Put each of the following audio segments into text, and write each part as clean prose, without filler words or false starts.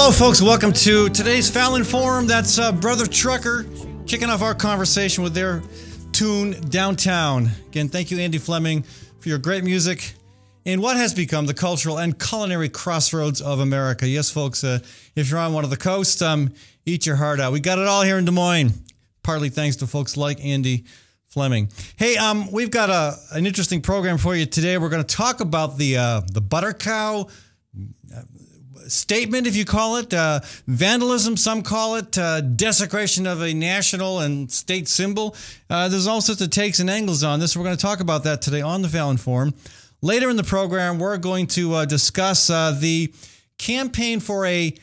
Hello, folks. Welcome to today's Fallon Forum. That's Brother Trucker kicking off our conversation with their tune, Downtown. Again, thank you, Andy Fleming, for your great music in what has become the cultural and culinary crossroads of America. Yes, folks, if you're on one of the coasts, eat your heart out. We got it all here in Des Moines, partly thanks to folks like Andy Fleming. Hey, we've got an interesting program for you today. We're going to talk about the butter cow statement, if you call it, vandalism, some call it, desecration of a national and state symbol. There's all sorts of takes and angles on this. We're going to talk about that today on the Fallon Forum. Later in the program, we're going to discuss the campaign for a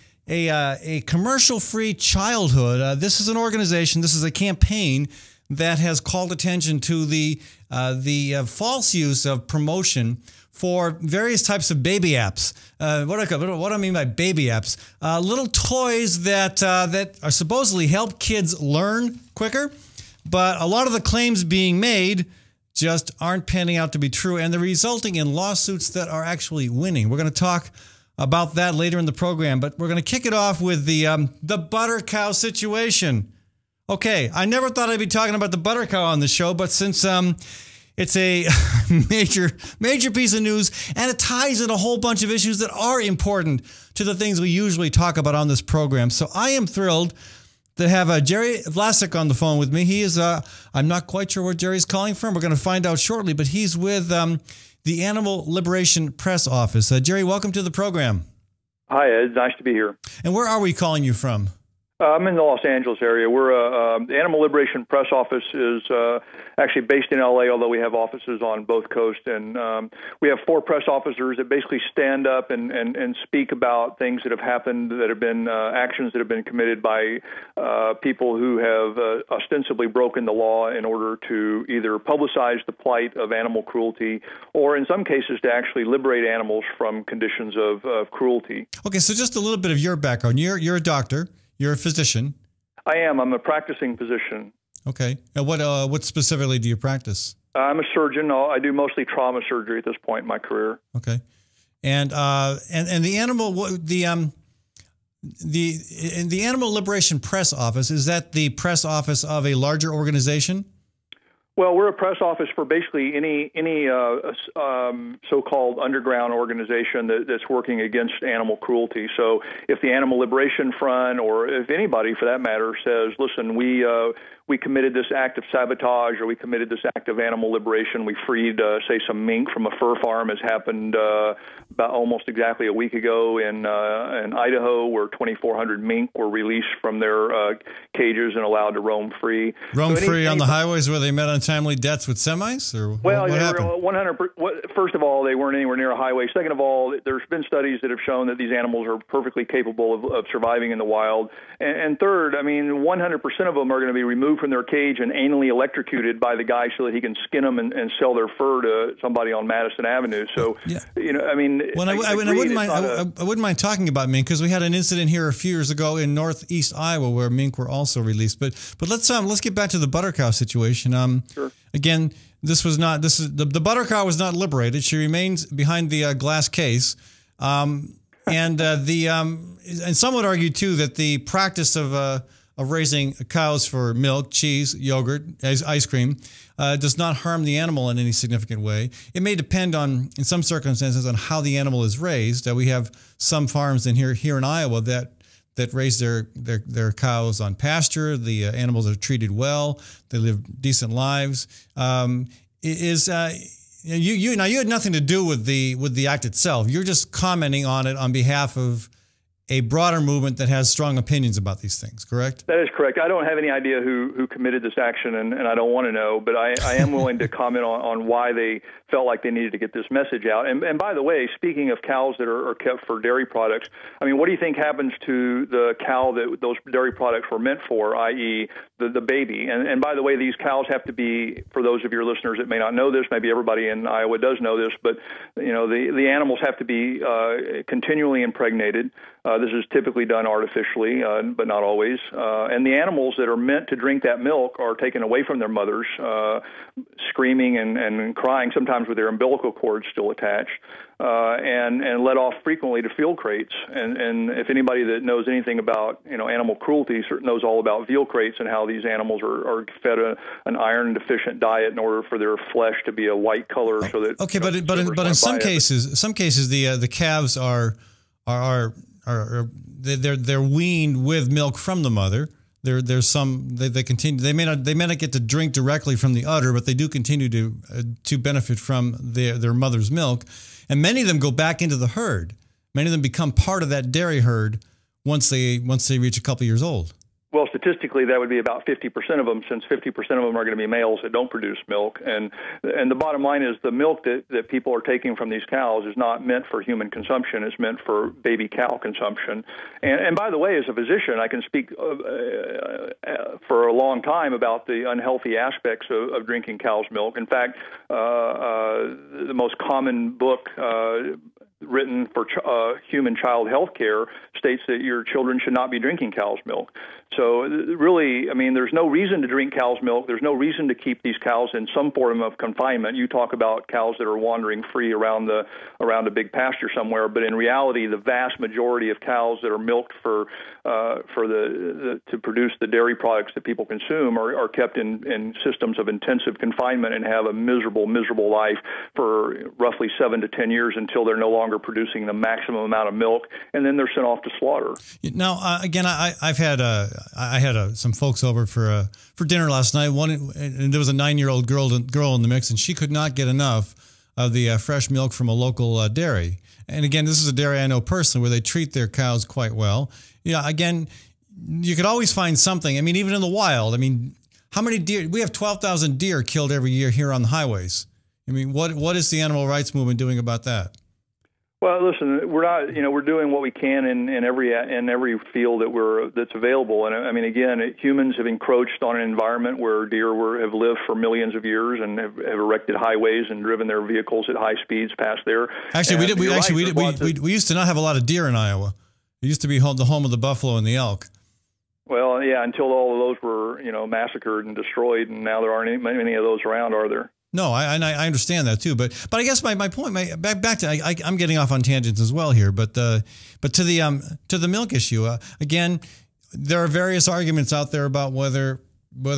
commercial-free childhood. This is an organization, this is a campaign that has called attention to the false use of promotion for various types of baby apps. What do I mean by baby apps? Little toys that are supposedly help kids learn quicker, but a lot of the claims being made just aren't panning out to be true, and they're resulting in lawsuits that are actually winning. We're going to talk about that later in the program, but we're going to kick it off with the butter cow situation. Okay, I never thought I'd be talking about the butter cow on the show, but since it's a major piece of news, and it ties in a whole bunch of issues that are important to the things we usually talk about on this program. So I am thrilled to have Jerry Vlasic on the phone with me. He is, I'm not quite sure where Jerry's calling from. We're going to find out shortly, but he's with the Animal Liberation Press Office. Jerry, welcome to the program. Hi, Ed. Nice to be here. And where are we calling you from? I'm in the Los Angeles area. The Animal Liberation Press Office is actually based in L.A., although we have offices on both coasts. And we have 4 press officers that basically stand up and speak about things that have happened, that have been actions that have been committed by people who have ostensibly broken the law in order to either publicize the plight of animal cruelty or, in some cases, to actually liberate animals from conditions of cruelty. Okay, so just a little bit of your background. You're a doctor. You're a physician. I am. I'm a practicing physician. Okay. And what specifically do you practice? I'm a surgeon. I do mostly trauma surgery at this point in my career. Okay. And the Animal Liberation Press Office, is that the press office of a larger organization? Well, we're a press office for basically any so-called underground organization that's working against animal cruelty. So if the Animal Liberation Front, or if anybody for that matter, says, listen, we committed this act of sabotage, or we committed this act of animal liberation, we freed, say, some mink from a fur farm, as happened about almost exactly a week ago in Idaho, where 2,400 mink were released from their cages and allowed to roam free. Roam free on the highways where they met untimely deaths with semis? Or well, what happened? 100%. First of all, they weren't anywhere near a highway. Second of all, there's been studies that have shown that these animals are perfectly capable of surviving in the wild. And third, I mean, 100% of them are going to be removed from their cage and anally electrocuted by the guy so that he can skin them and sell their fur to somebody on Madison Avenue. So, yeah. I mean, well, I wouldn't mind talking about mink, because we had an incident here a few years ago in northeast Iowa where mink were also released. But let's get back to the butter cow situation. Sure. Again, the butter cow was not liberated. She remains behind the glass case. And some would argue too that the practice of raising cows for milk, cheese, yogurt, ice cream does not harm the animal in any significant way. It may depend on, in some circumstances, on how the animal is raised. We have some farms here in Iowa that raise their cows on pasture. The animals are treated well. They live decent lives. You had nothing to do with the act itself. You're just commenting on it on behalf of a broader movement that has strong opinions about these things, correct? That is correct. I don't have any idea who committed this action, and I don't want to know, but I am willing to comment on why they felt like they needed to get this message out. And by the way, speaking of cows that are kept for dairy products, I mean, what do you think happens to the cow that those dairy products were meant for, i.e. the baby? And by the way, these cows have to be, for those of your listeners that may not know this, maybe everybody in Iowa does know this, but the animals have to be continually impregnated. This is typically done artificially, but not always. And the animals that are meant to drink that milk are taken away from their mothers, screaming and crying, sometimes with their umbilical cords still attached, and let off frequently to field crates. And if anybody that knows anything about animal cruelty knows all about veal crates and how these animals are fed an iron deficient diet in order for their flesh to be a white color, so that but in some cases the calves they're weaned with milk from the mother. There's some they continue. They may not get to drink directly from the udder, but they do continue to benefit from their mother's milk. And many of them go back into the herd. Many of them become part of that dairy herd once they reach a couple years old. Well, statistically, that would be about 50% of them, since 50% of them are going to be males that don't produce milk. And the bottom line is the milk that people are taking from these cows is not meant for human consumption. It's meant for baby cow consumption. And by the way, as a physician, I can speak for a long time about the unhealthy aspects of drinking cow's milk. In fact, the most common book written for human child health care states that your children should not be drinking cow's milk. So really, I mean, there's no reason to drink cow's milk. There's no reason to keep these cows in some form of confinement. You talk about cows that are wandering free around a big pasture somewhere, but in reality, the vast majority of cows that are milked to produce the dairy products that people consume are kept in systems of intensive confinement and have a miserable life for roughly 7 to 10 years until they're no longer producing the maximum amount of milk, and then they're sent off to slaughter. Now, again, I had some folks over for dinner last night. And there was a 9-year-old girl in the mix, and she could not get enough of the fresh milk from a local dairy. And again, this is a dairy I know personally where they treat their cows quite well. Yeah, again, you could always find something. I mean, even in the wild. I mean, how many deer? We have 12,000 deer killed every year here on the highways. I mean, what is the animal rights movement doing about that? Well, listen, we're not. We're doing what we can in every field that's available. And I mean, again, humans have encroached on an environment where deer have lived for millions of years and have erected highways and driven their vehicles at high speeds past there. Actually, we used to not have a lot of deer in Iowa. It used to be the home of the buffalo and the elk. Well, yeah, until all of those were massacred and destroyed, and now there aren't many of those around, are there? No, I understand that too, but I guess my point, back to I'm getting off on tangents as well here, but to the milk issue again, there are various arguments out there about whether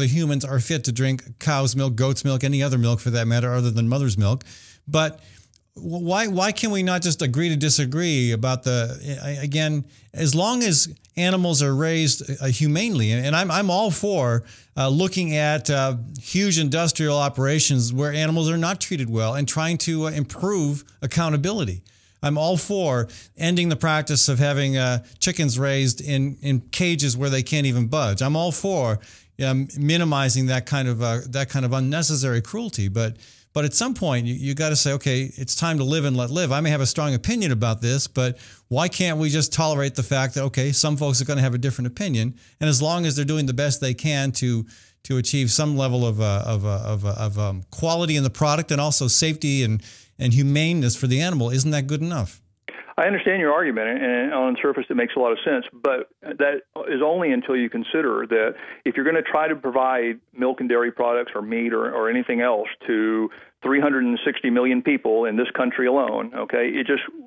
humans are fit to drink cow's milk, goat's milk, any other milk for that matter, other than mother's milk. But why can we not just agree to disagree about again, as long as animals are raised humanely, and I'm all for looking at huge industrial operations where animals are not treated well and trying to improve accountability. I'm all for ending the practice of having chickens raised in cages where they can't even budge. I'm all for minimizing that kind of unnecessary cruelty, but at some point, you got to say, okay, it's time to live and let live. I may have a strong opinion about this, but why can't we just tolerate the fact that, okay, some folks are going to have a different opinion, and as long as they're doing the best they can to achieve some level of quality in the product and also safety and humaneness for the animal, isn't that good enough? I understand your argument, and on the surface it makes a lot of sense, but that is only until you consider that if you're going to try to provide milk and dairy products or meat or anything else to 360 million people in this country alone, okay,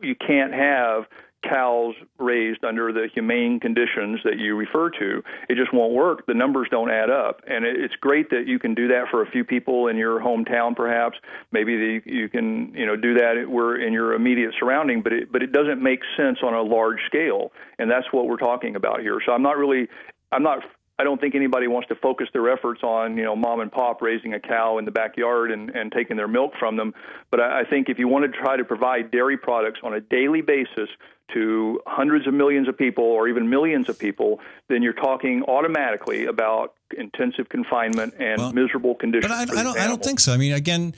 you can't have cows raised under the humane conditions that you refer to. It just won't work. The numbers don't add up. And it's great that you can do that for a few people in your hometown, perhaps. Maybe you can do that in your immediate surrounding, but it doesn't make sense on a large scale. And that's what we're talking about here. So I don't think anybody wants to focus their efforts on, mom and pop raising a cow in the backyard and taking their milk from them. But I think if you want to try to provide dairy products on a daily basis to hundreds of millions of people or even millions of people, then you're talking automatically about intensive confinement and miserable conditions. But I don't think so. I mean, again,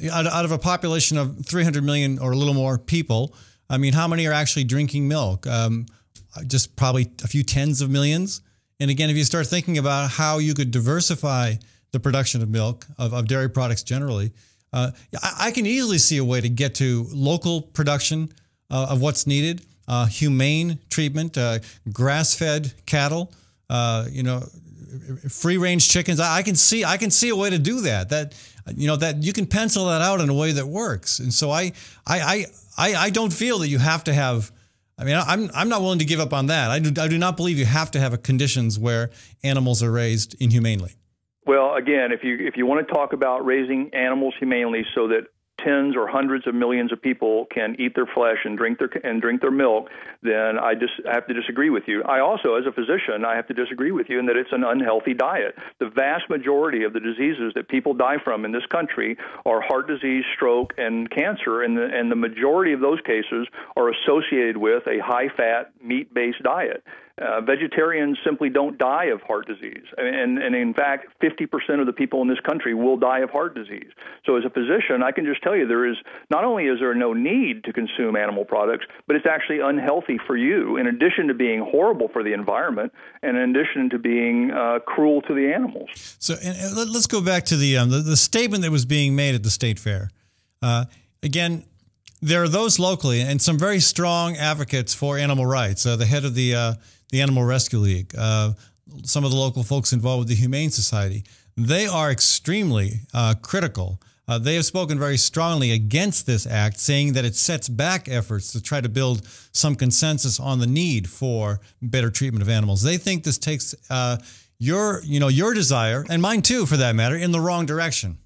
out of a population of 300 million or a little more people, I mean, how many are actually drinking milk? Just probably a few tens of millions. And again, if you start thinking about how you could diversify the production of milk, of dairy products generally, I can easily see a way to get to local production of what's needed. humane treatment, grass-fed cattle, free-range chickens. I can see a way to do that. That you can pencil that out in a way that works. And so I don't feel that you have to have. I mean, I'm not willing to give up on that. I do not believe you have to have conditions where animals are raised inhumanely. Well, again, if you want to talk about raising animals humanely so that tens or hundreds of millions of people can eat their flesh and drink their milk, then I have to disagree with you. I also, as a physician, I have to disagree with you in that it's an unhealthy diet. The vast majority of the diseases that people die from in this country are heart disease, stroke, and cancer, and the majority of those cases are associated with a high-fat, meat-based diet. Vegetarians simply don't die of heart disease. And in fact, 50% of the people in this country will die of heart disease. So as a physician, I can just tell you not only is there no need to consume animal products, but it's actually unhealthy for you, in addition to being horrible for the environment and in addition to being cruel to the animals. So let's go back to the statement that was being made at the state fair. Again, there are those locally and some very strong advocates for animal rights. The head of the Animal Rescue League, some of the local folks involved with the Humane Society, they are extremely critical. They have spoken very strongly against this act, saying that it sets back efforts to try to build some consensus on the need for better treatment of animals. They think this takes your desire, and mine too for that matter, in the wrong direction.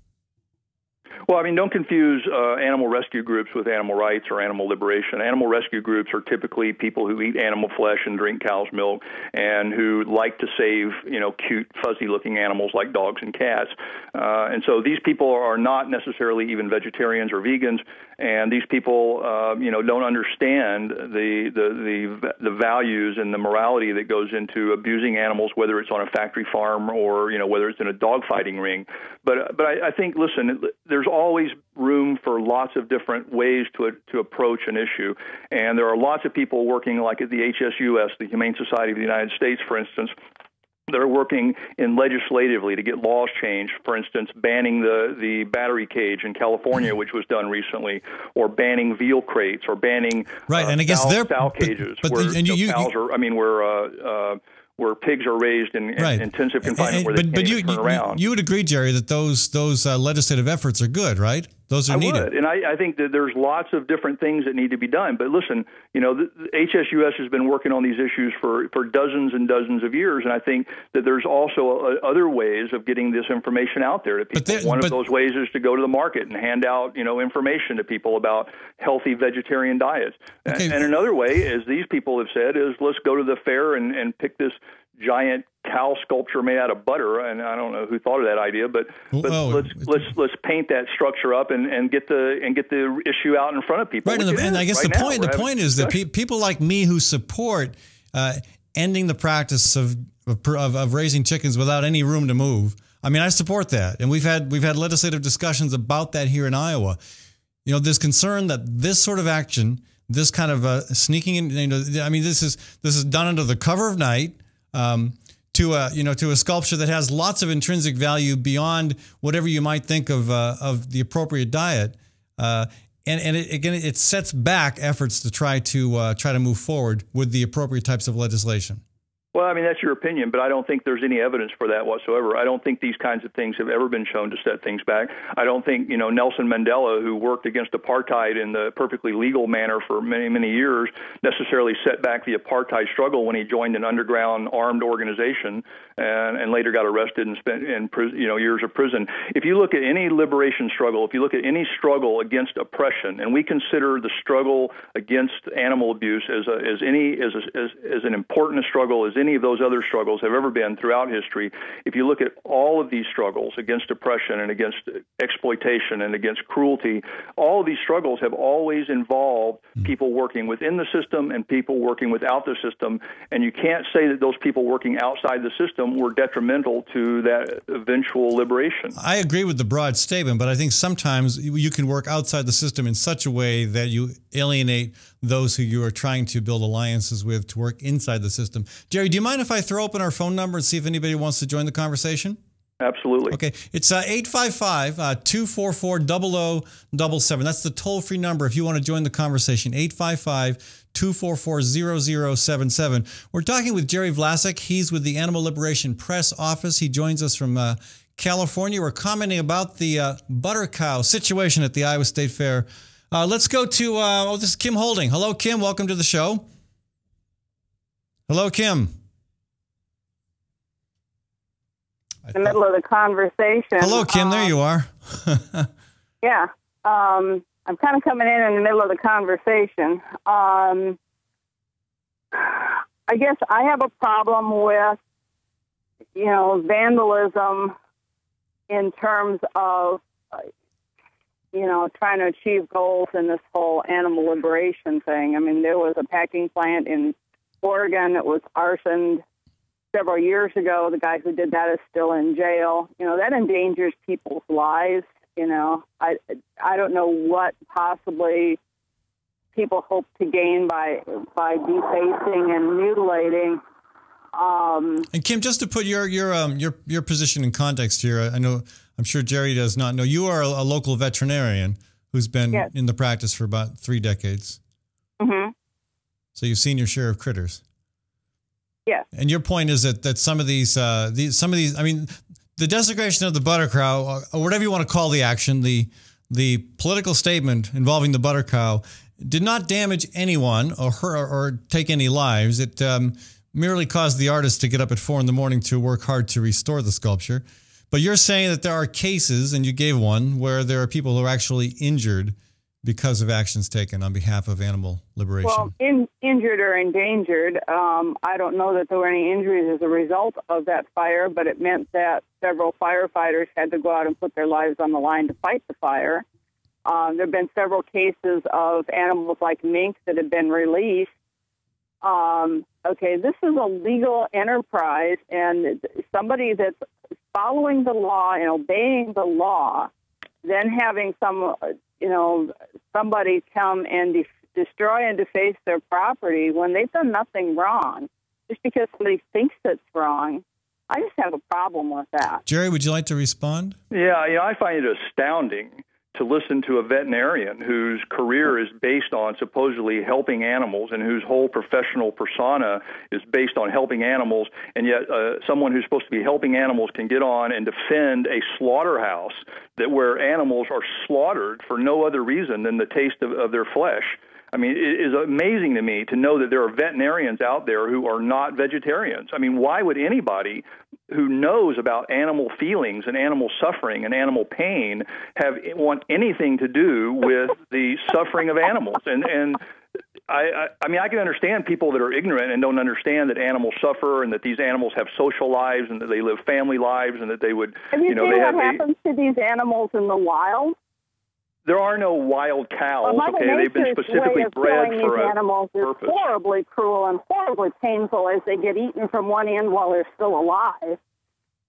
Well, I mean, don't confuse animal rescue groups with animal rights or animal liberation. Animal rescue groups are typically people who eat animal flesh and drink cow's milk and who like to save, cute, fuzzy-looking animals like dogs and cats. And so these people are not necessarily even vegetarians or vegans, and these people, don't understand the values and the morality that goes into abusing animals, whether it's on a factory farm or, whether it's in a dogfighting ring. But I think, listen, there's always room for lots of different ways to approach an issue. And there are lots of people working, like at the HSUS, the Humane Society of the United States, for instance, that are working legislatively to get laws changed, for instance, banning the battery cage in California, which was done recently, or banning veal crates, or banning and I guess sow cages, where pigs are raised in intensive confinement where they can't even turn around. You would agree, Jerry, that those legislative efforts are good, right? Those are needed. I would, and I think that there's lots of different things that need to be done. But listen, the HSUS has been working on these issues for dozens and dozens of years, and I think that there's also other ways of getting this information out there to people. One of those ways is to go to the market and hand out, information to people about healthy vegetarian diets. Okay. And another way, as these people have said, is let's go to the fair and pick this giant cow sculpture made out of butter, and I don't know who thought of that idea, but let's paint that structure up and get the issue out in front of people. Right, and I guess the point is that people like me who support ending the practice of raising chickens without any room to move. I mean, I support that, and we've had legislative discussions about that here in Iowa. There's concern that this sort of action, this kind of sneaking in, this is done under the cover of night. To a sculpture that has lots of intrinsic value beyond whatever you might think of the appropriate diet, and it sets back efforts to try to move forward with the appropriate types of legislation. Well, I mean, that's your opinion, but I don't think there's any evidence for that whatsoever. I don't think these kinds of things have ever been shown to set things back. I don't think, Nelson Mandela, who worked against apartheid in the perfectly legal manner for many, many years, necessarily set back the apartheid struggle when he joined an underground armed organization and later got arrested and spent years of prison. If you look at any liberation struggle, if you look at any struggle against oppression, and we consider the struggle against animal abuse as an important struggle as any of those other struggles have ever been throughout history, if you look at all of these struggles against oppression and against exploitation and against cruelty, all of these struggles have always involved people working within the system and people working without the system, and you can't say that those people working outside the system were detrimental to that eventual liberation. I agree with the broad statement, but I think sometimes you can work outside the system in such a way that you alienate those who you are trying to build alliances with to work inside the system. Jerry, do you mind if I throw open our phone number and see if anybody wants to join the conversation? Absolutely. Okay. It's 855-244-0077. That's the toll-free number if you want to join the conversation, 855 244-0077. We're talking with Jerry Vlasic. He's with the Animal Liberation Press Office. He joins us from California. We're commenting about the butter cow situation at the Iowa State Fair. Let's go to, this is Kim Holding. Hello, Kim. Welcome to the show. Hello, Kim. In the middle of the conversation. Hello, Kim. There you are. Yeah. I'm kind of coming in the middle of the conversation. I guess I have a problem with, vandalism in terms of, trying to achieve goals in this whole animal liberation thing. I mean, there was a packing plant in Oregon that was arsoned several years ago. The guy who did that is still in jail. That endangers people's lives. I don't know what possibly people hope to gain by defacing and mutilating. And Kim, just to put your position in context here, I'm sure Jerry does not know. You are a local veterinarian who's been in the practice for about 3 decades. Mm-hmm. So you've seen your share of critters. Yeah. And your point is that some of these, I mean, the desecration of the butter cow, or whatever you want to call the action, the political statement involving the butter cow, did not damage anyone or take any lives. It merely caused the artist to get up at 4 a.m. to work hard to restore the sculpture. But you're saying that there are cases, and you gave one, where there are people who are actually injured because of actions taken on behalf of animal liberation. Well, injured or endangered. I don't know that there were any injuries as a result of that fire, but it meant that several firefighters had to go out and put their lives on the line to fight the fire. There have been several cases of animals like mink that have been released. This is a legal enterprise, and somebody that's following the law and obeying the law, then having somebody come and destroy and deface their property when they've done nothing wrong, just because somebody thinks it's wrong. I just have a problem with that. Jerry, would you like to respond? Yeah, I find it astounding to listen to a veterinarian whose career is based on supposedly helping animals and whose whole professional persona is based on helping animals, and yet someone who's supposed to be helping animals can get on and defend a slaughterhouse where animals are slaughtered for no other reason than the taste of their flesh. I mean, it is amazing to me to know that there are veterinarians out there who are not vegetarians. I mean, why would anybody who knows about animal feelings and animal suffering and animal pain want anything to do with the suffering of animals? And I mean, I can understand people that are ignorant and don't understand that animals suffer and that these animals have social lives and that they live family lives and that they would, have you seen what happens to these animals in the wild? There are no wild cows, Mother They've been specifically bred for a animals purpose. Is horribly cruel and horribly painful as they get eaten from one end while they're still alive.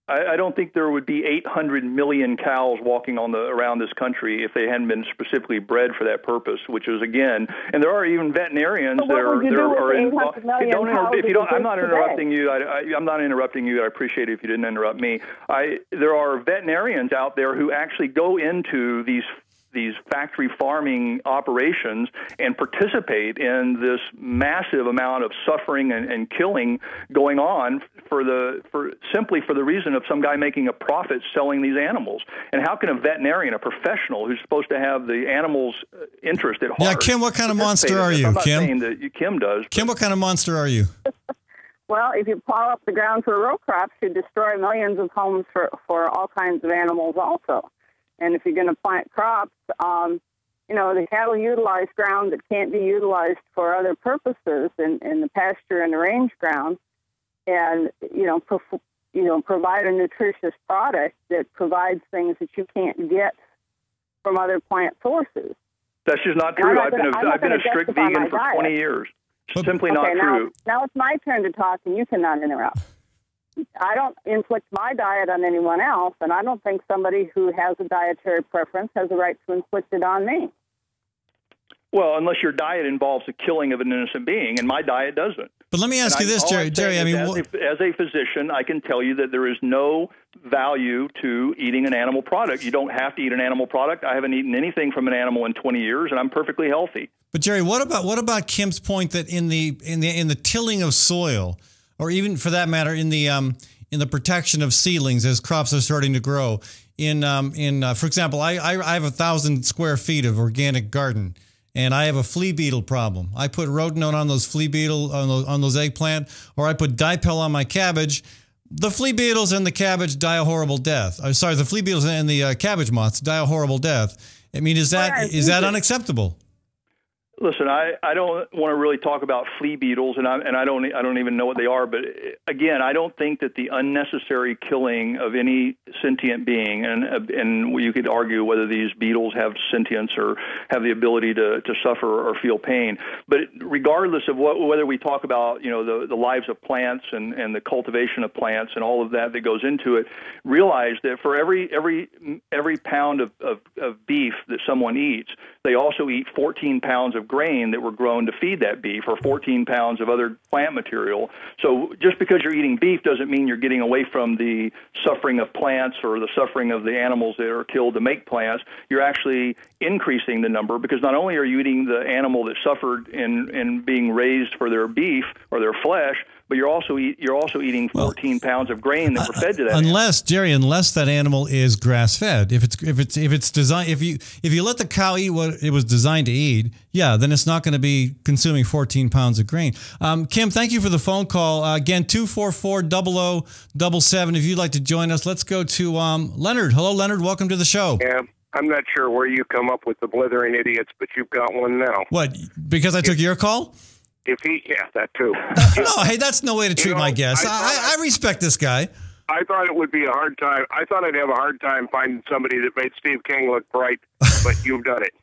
I don't think there would be 800 million cows walking around this country if they hadn't been specifically bred for that purpose, which is, again, and there are even veterinarians that are involved. I'm not interrupting you. I'm not interrupting you. I appreciate it if you didn't interrupt me. There are veterinarians out there who actually go into these factory farming operations and participate in this massive amount of suffering and killing going on simply for the reason of some guy making a profit selling these animals. And how can a veterinarian, a professional who's supposed to have the animal's interest at heart? Yeah, Kim, what kind of monster are you, I'm not Kim? saying that Kim does. Kim, what kind of monster are you? Well, if you plow up the ground for row crops, you destroy millions of homes for all kinds of animals also. And if you're going to plant crops, the cattle utilize ground that can't be utilized for other purposes in the pasture and the range ground, and provide a nutritious product that provides things that you can't get from other plant sources. That's just not true. I've been a strict vegan for 20 years. Simply not true. Now it's my turn to talk, and you cannot interrupt. I don't inflict my diet on anyone else, and I don't think somebody who has a dietary preference has a right to inflict it on me. Well, unless your diet involves the killing of an innocent being, and my diet doesn't. But let me ask you this, Jerry. I mean, as a physician, I can tell you that there is no value to eating an animal product. You don't have to eat an animal product. I haven't eaten anything from an animal in 20 years, and I'm perfectly healthy. But Jerry, what about Kim's point that in the tilling of soil, or even for that matter in the protection of seedlings as crops are starting to grow, for example, I have 1,000 square feet of organic garden, and I have a flea beetle problem. I put Rotenone on those flea beetle on those eggplant, or I put Dipel on my cabbage. The flea beetles and the cabbage die a horrible death. The flea beetles and the cabbage moths die a horrible death. I mean, is that unacceptable? Listen, I don't want to really talk about flea beetles, and I don't even know what they are. But again, I don't think that the unnecessary killing of any sentient being, and you could argue whether these beetles have sentience or have the ability to suffer or feel pain. But regardless of whether we talk about the lives of plants and the cultivation of plants and all of that goes into it, realize that for every pound of beef that someone eats, they also eat 14 pounds of grain that were grown to feed that beef, or 14 pounds of other plant material. So just because you're eating beef doesn't mean you're getting away from the suffering of plants or the suffering of the animals that are killed to make plants. You're actually increasing the number, because not only are you eating the animal that suffered in being raised for their beef or their flesh, but you're also eating 14 pounds of grain that were fed to that. Unless that animal is grass fed. If it's designed, if you let the cow eat what it was designed to eat, then it's not going to be consuming 14 pounds of grain. Kim, thank you for the phone call. Again, 244-0077. If you'd like to join us, let's go to Leonard. Hello, Leonard. Welcome to the show. Yeah. I'm not sure where you come up with the blithering idiots, but you've got one now. What? Because I took your call? That too. No, hey, that's no way to treat my guests. I respect this guy. I thought it would be a hard time. I thought I'd have a hard time finding somebody that made Steve King look bright, but you've done it.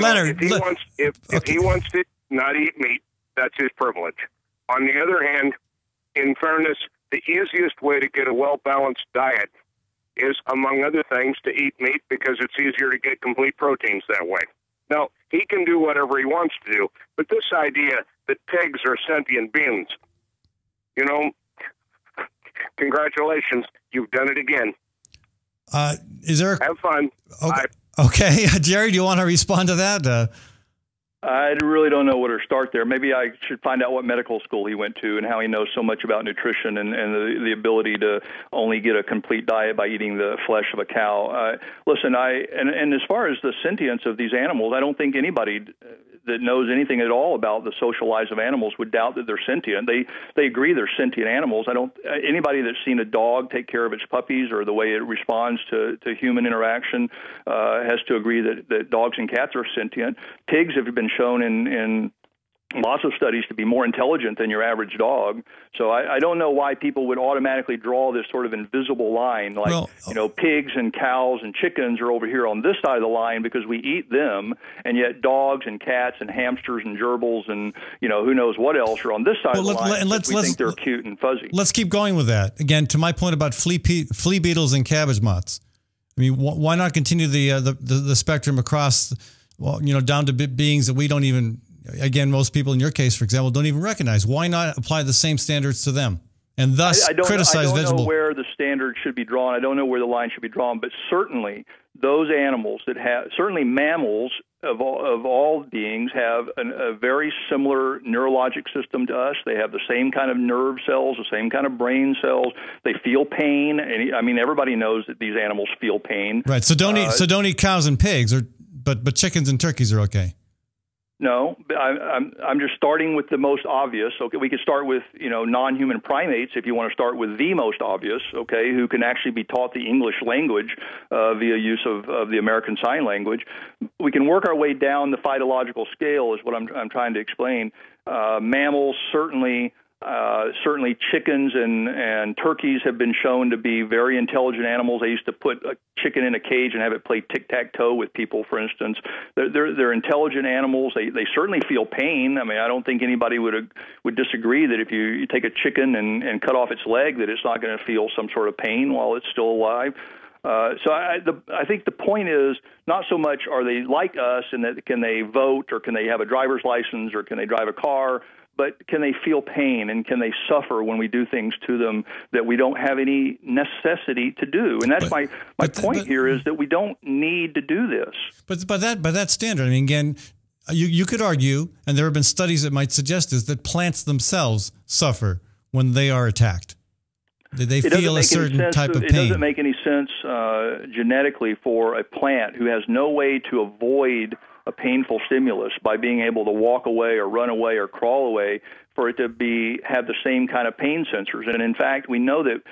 Leonard, if he wants to not eat meat, that's his privilege. On the other hand, in fairness, the easiest way to get a well-balanced diet is, among other things, to eat meat, because it's easier to get complete proteins that way. Now, he can do whatever he wants to do, but this idea that pigs are sentient beings, congratulations, you've done it again. Have fun. Okay. Jerry, do you want to respond to that? I really don't know where to start there. Maybe I should find out what medical school he went to and how he knows so much about nutrition and the ability to only get a complete diet by eating the flesh of a cow. Listen, and as far as the sentience of these animals, I don't think anybody that knows anything at all about the social lives of animals would doubt that they're sentient. They agree they're sentient animals. Anybody that's seen a dog take care of its puppies or the way it responds to human interaction has to agree that dogs and cats are sentient. Pigs have been shown in lots of studies to be more intelligent than your average dog. So I don't know why people would automatically draw this sort of invisible line, like, pigs and cows and chickens are over here on this side of the line because we eat them, and yet dogs and cats and hamsters and gerbils and, who knows what else are on this side of the line, and we think they're cute and fuzzy. Let's keep going with that. Again, to my point about flea beetles and cabbage moths. I mean, why not continue the spectrum across, down to beings that we don't even, again, most people in your case, for example, don't even recognize. Why not apply the same standards to them and thus criticize vegetable? I don't know where the standard should be drawn. I don't know where the line should be drawn, but certainly those animals certainly mammals of all beings have a very similar neurologic system to us. They have the same kind of nerve cells, the same kind of brain cells. They feel pain. And everybody knows that these animals feel pain. Right. So don't eat cows and pigs, but chickens and turkeys are okay. No, I'm just starting with the most obvious. Okay, we could start with non-human primates if you want to start with the most obvious. Okay, who can actually be taught the English language via use of the American Sign Language. We can work our way down the phytological scale, is what I'm trying to explain. Mammals certainly chickens and turkeys have been shown to be very intelligent animals. I used to put a chicken in a cage and have it play tic-tac-toe with people, for instance. They're intelligent animals. They certainly feel pain. I mean, I don't think anybody would disagree that if you take a chicken and cut off its leg, that it's not going to feel some sort of pain while it's still alive. So I think the point is not so much are they like us and that can they vote or can they have a driver's license or can they drive a car, but can they feel pain and can they suffer when we do things to them that we don't have any necessity to do? And that's my point here is that we don't need to do this. But by that standard, I mean, again, you could argue, and there have been studies that might suggest this, that plants themselves suffer when they are attacked. They feel a certain type of pain. It doesn't make any sense genetically for a plant who has no way to avoid a painful stimulus by being able to walk away or run away or crawl away for it to have the same kind of pain sensors. And in fact, we know that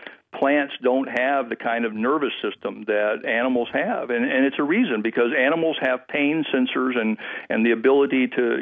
plants don't have the kind of nervous system that animals have. And it's a reason, because animals have pain sensors and the ability to,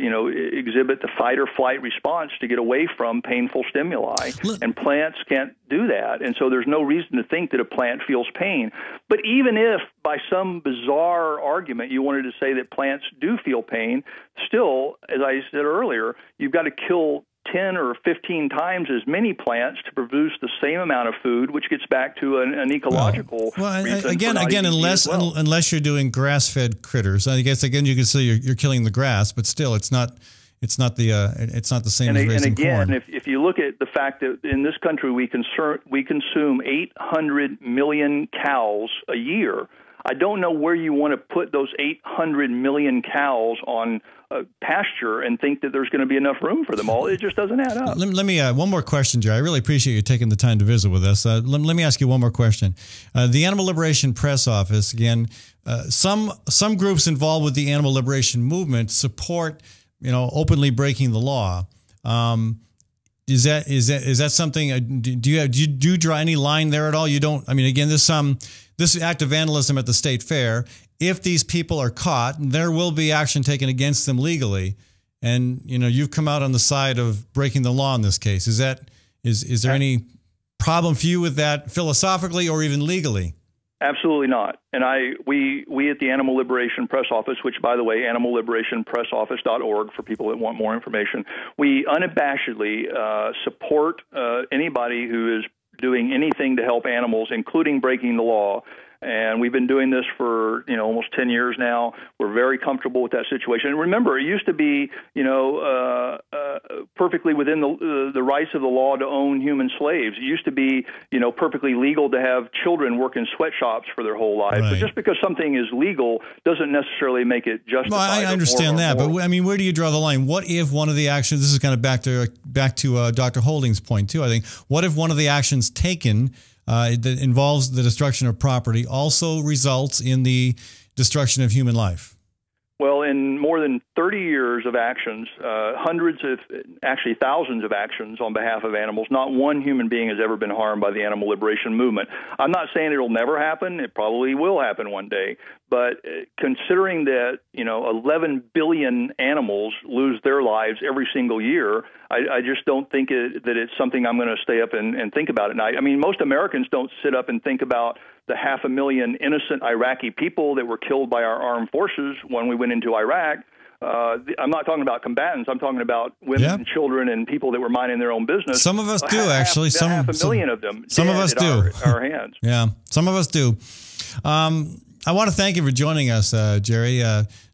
exhibit the fight or flight response to get away from painful stimuli. And plants can't do that. And so there's no reason to think that a plant feels pain. But even if by some bizarre argument you wanted to say that plants do feel pain, still, as I said earlier, you've got to kill 10 or 15 times as many plants to produce the same amount of food, which gets back to an ecological reason. Again, unless you're doing grass-fed critters, I guess again you can say you're killing the grass, but still, it's not the same as raising corn. And if you look at the fact that in this country we consume 800 million cows a year, I don't know where you want to put those 800 million cows on pasture and think that there's going to be enough room for them all. It just doesn't add up. Let me one more question, Jerry. I really appreciate you taking the time to visit with us. Let me ask you one more question. The Animal Liberation Press Office, again, some groups involved with the animal liberation movement support, openly breaking the law. Is that something? Do you draw any line there at all? You don't. I mean, again, this act of vandalism at the state fair. If these people are caught, there will be action taken against them legally. And you've come out on the side of breaking the law in this case. Is there any problem for you with that philosophically or even legally? Absolutely not. And we at the Animal Liberation Press Office, which, by the way, animalliberationpressoffice.org for people that want more information, we unabashedly support anybody who is doing anything to help animals, including breaking the law. And we've been doing this for, almost 10 years now. We're very comfortable with that situation. And remember, it used to be, perfectly within the rights of the law to own human slaves. It used to be, perfectly legal to have children work in sweatshops for their whole lives. Right. But just because something is legal doesn't necessarily make it justified. Well, I understand that, but I mean, where do you draw the line? What if one of the actions? This is kind of back to Dr. Holding's point too. I think. What if one of the actions taken that involves the destruction of property also results in the destruction of human life? Well, in more than 30 years of actions, actually thousands of actions on behalf of animals, not one human being has ever been harmed by the animal liberation movement. I'm not saying it'll never happen. It probably will happen one day. But considering that, 11 billion animals lose their lives every single year, I just don't think that it's something I'm going to stay up and think about at night. I mean, most Americans don't sit up and think about the 500,000 innocent Iraqi people that were killed by our armed forces when we went into Iraq. I'm not talking about combatants. I'm talking about women and children and people that were minding their own business. Some of us do, actually. Half a million of them. Some of us do. Our hands. Yeah, some of us do. I want to thank you for joining us, Jerry.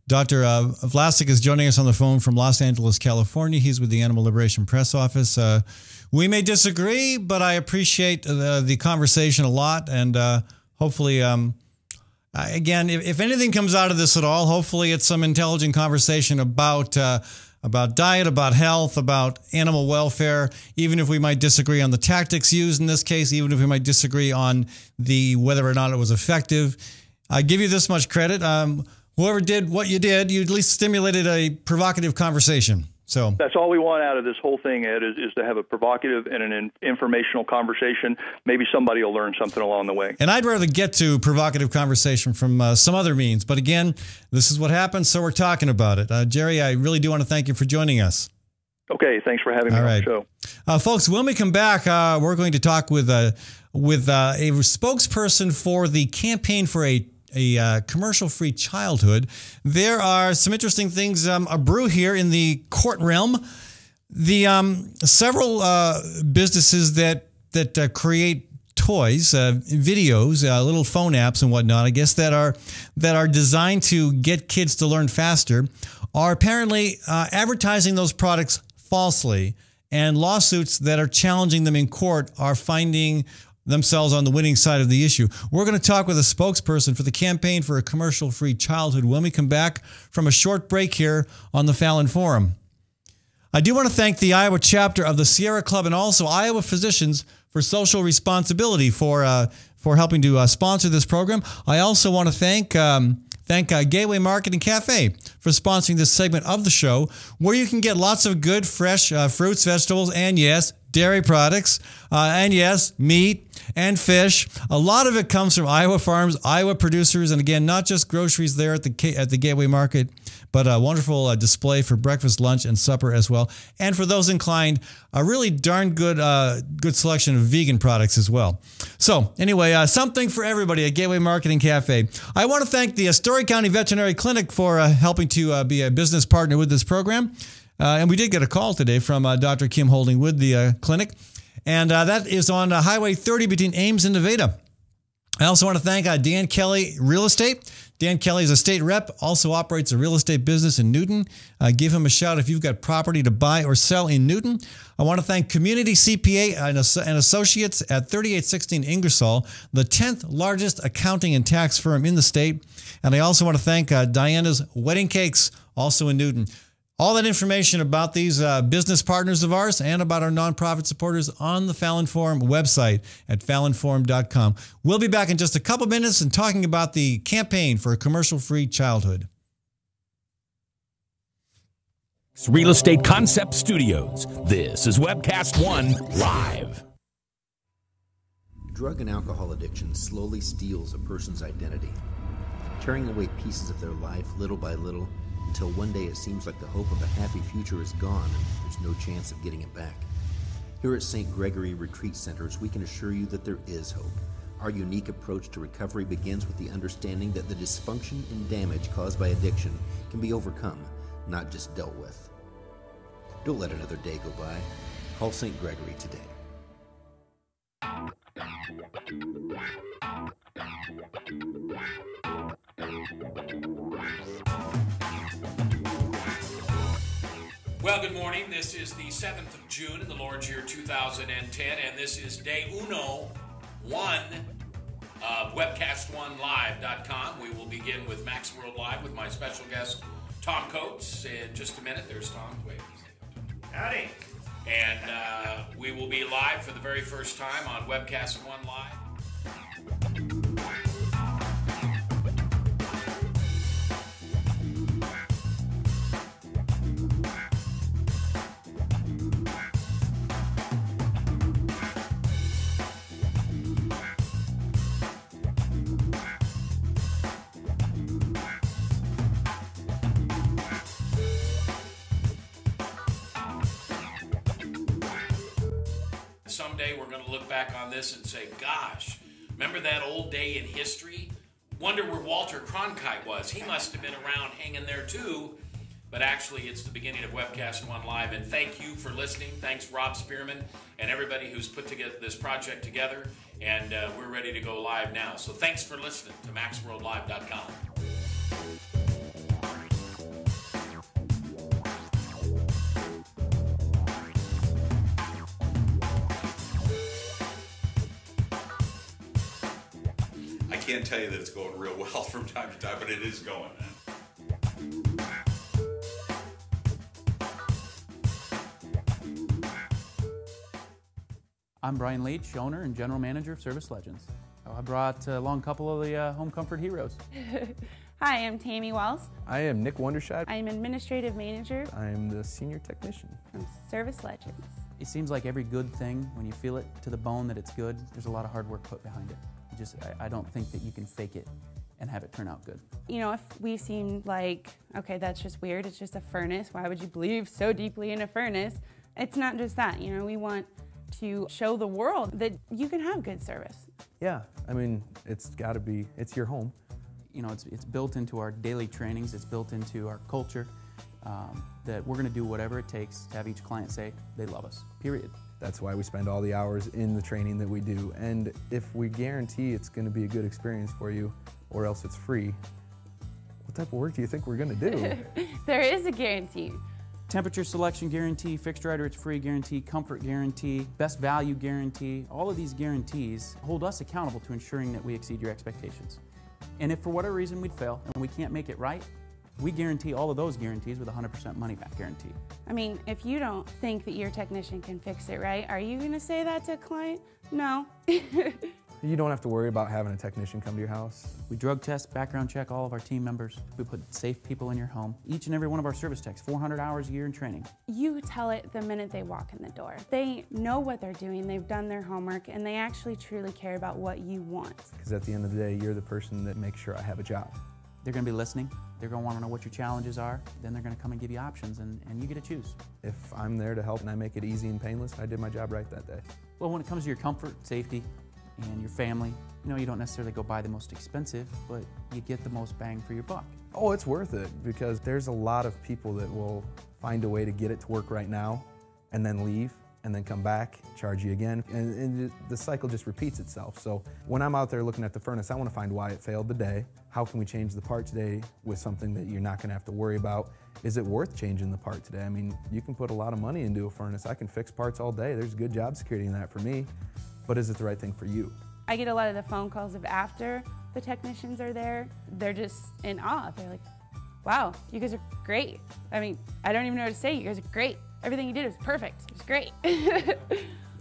Dr. Vlasic is joining us on the phone from Los Angeles, California. He's with the Animal Liberation Press Office. We may disagree, but I appreciate the conversation a lot. And hopefully, again, if anything comes out of this at all, hopefully it's some intelligent conversation about diet, about health, about animal welfare, even if we might disagree on the tactics used in this case, even if we might disagree on whether or not it was effective. I give you this much credit. Whoever did what you did, you at least stimulated a provocative conversation. So that's all we want out of this whole thing, Ed, is to have a provocative and an informational conversation. Maybe somebody will learn something along the way. And I'd rather get to provocative conversation from some other means. But again, this is what happens, so we're talking about it. Jerry, I really do want to thank you for joining us. Okay, thanks for having me on the show. Folks, when we come back, we're going to talk with a spokesperson for the Campaign for a Commercial-Free Childhood. There are some interesting things brew here in the court realm. The several businesses that create toys, videos, little phone apps and whatnot, I guess that are designed to get kids to learn faster, are apparently advertising those products falsely, and lawsuits that are challenging them in court are finding themselves on the winning side of the issue. We're going to talk with a spokesperson for the Campaign for a Commercial-Free Childhood when we come back from a short break here on the Fallon Forum. I do want to thank the Iowa chapter of the Sierra Club and also Iowa Physicians for social responsibility for helping to sponsor this program. I also want to thank Gateway Market and Cafe for sponsoring this segment of the show, where you can get lots of good, fresh fruits, vegetables, and yes, dairy products, and yes, meat and fish. A lot of it comes from Iowa farms, Iowa producers, and again, not just groceries there at the Gateway Market, but a wonderful display for breakfast, lunch, and supper as well. And for those inclined, a really darn good selection of vegan products as well. So anyway, something for everybody at Gateway Market and Cafe. I want to thank the Story County Veterinary Clinic for helping to be a business partner with this program. And we did get a call today from Dr. Kim Holding with the clinic. And that is on Highway 30 between Ames and Nevada. I also want to thank Dan Kelly Real Estate. Dan Kelly is a state rep, also operates a real estate business in Newton. Give him a shout if you've got property to buy or sell in Newton. I want to thank Community CPA and Associates at 3816 Ingersoll, the 10th largest accounting and tax firm in the state. And I also want to thank Diana's Wedding Cakes, also in Newton. All that information about these business partners of ours and about our nonprofit supporters on the Fallon Forum website at fallonforum.com. We'll be back in just a couple minutes and talking about the Campaign for a Commercial-Free Childhood. Real Estate Concept Studios. This is Webcast One Live. Drug and alcohol addiction slowly steals a person's identity, tearing away pieces of their life little by little, until one day it seems like the hope of a happy future is gone and there's no chance of getting it back. Here at St. Gregory Retreat Centers, we can assure you that there is hope. Our unique approach to recovery begins with the understanding that the dysfunction and damage caused by addiction can be overcome, not just dealt with. Don't let another day go by. Call St. Gregory today. Well, good morning. This is the 7th of June in the Lord's year 2010, and this is day 1 of webcast1live.com. We will begin with Max World Live with my special guest, Tom Coates. In just a minute, there's Tom. Wait. Howdy. And we will be live for the very first time on Webcast One Live. Someday we're going to look back on this and say, gosh, remember that old day in history? Wonder where Walter Cronkite was. He must have been around hanging there too. But actually, it's the beginning of Webcast One Live. And thank you for listening. Thanks, Rob Spearman, and everybody who's put together this project together. And we're ready to go live now. So thanks for listening to MaxWorldLive.com. I can't tell you that it's going real well from time to time, but it is going. I'm Brian Leach, owner and general manager of Service Legends. I brought along a couple of the home comfort heroes. Hi, I'm Tammy Wells. I am Nick Wondershad. I'm administrative manager. I'm the senior technician from Service Legends. It seems like every good thing, when you feel it to the bone that it's good, there's a lot of hard work put behind it. I don't think that you can fake it and have it turn out good. You know, if we seem like, okay, that's just weird, it's just a furnace, why would you believe so deeply in a furnace? It's not just that, you know, we want to show the world that you can have good service. Yeah, I mean, it's got to be, it's your home. You know, it's built into our daily trainings, it's built into our culture, that we're going to do whatever it takes to have each client say they love us, period. That's why we spend all the hours in the training that we do. And if we guarantee it's going to be a good experience for you, or else it's free, what type of work do you think we're going to do? There is a guarantee. Temperature selection guarantee, fixed right or it's free guarantee, comfort guarantee, best value guarantee. All of these guarantees hold us accountable to ensuring that we exceed your expectations. And if for whatever reason we'd fail and we can't make it right, we guarantee all of those guarantees with a 100% money back guarantee. I mean, if you don't think that your technician can fix it right, are you going to say that to a client? No. You don't have to worry about having a technician come to your house. We drug test, background check all of our team members. We put safe people in your home. Each and every one of our service techs, 400 hours a year in training. You tell it the minute they walk in the door. They know what they're doing, they've done their homework, and they actually truly care about what you want. Because at the end of the day, you're the person that makes sure I have a job. They're going to be listening. They're going to want to know what your challenges are. Then they're going to come and give you options, and you get to choose. If I'm there to help and I make it easy and painless, I did my job right that day. Well, when it comes to your comfort, safety, and your family, you know, you don't necessarily go buy the most expensive, but you get the most bang for your buck. Oh, it's worth it, because there's a lot of people that will find a way to get it to work right now and then leave and then come back, charge you again, and the cycle just repeats itself. So when I'm out there looking at the furnace, I want to find why it failed today. How can we change the part today with something that you're not going to have to worry about? Is it worth changing the part today? I mean, you can put a lot of money into a furnace. I can fix parts all day. There's good job security in that for me. But is it the right thing for you? I get a lot of the phone calls of after the technicians are there. They're just in awe. They're like, wow, you guys are great. I mean, I don't even know what to say. You guys are great. Everything you did was perfect. It was great.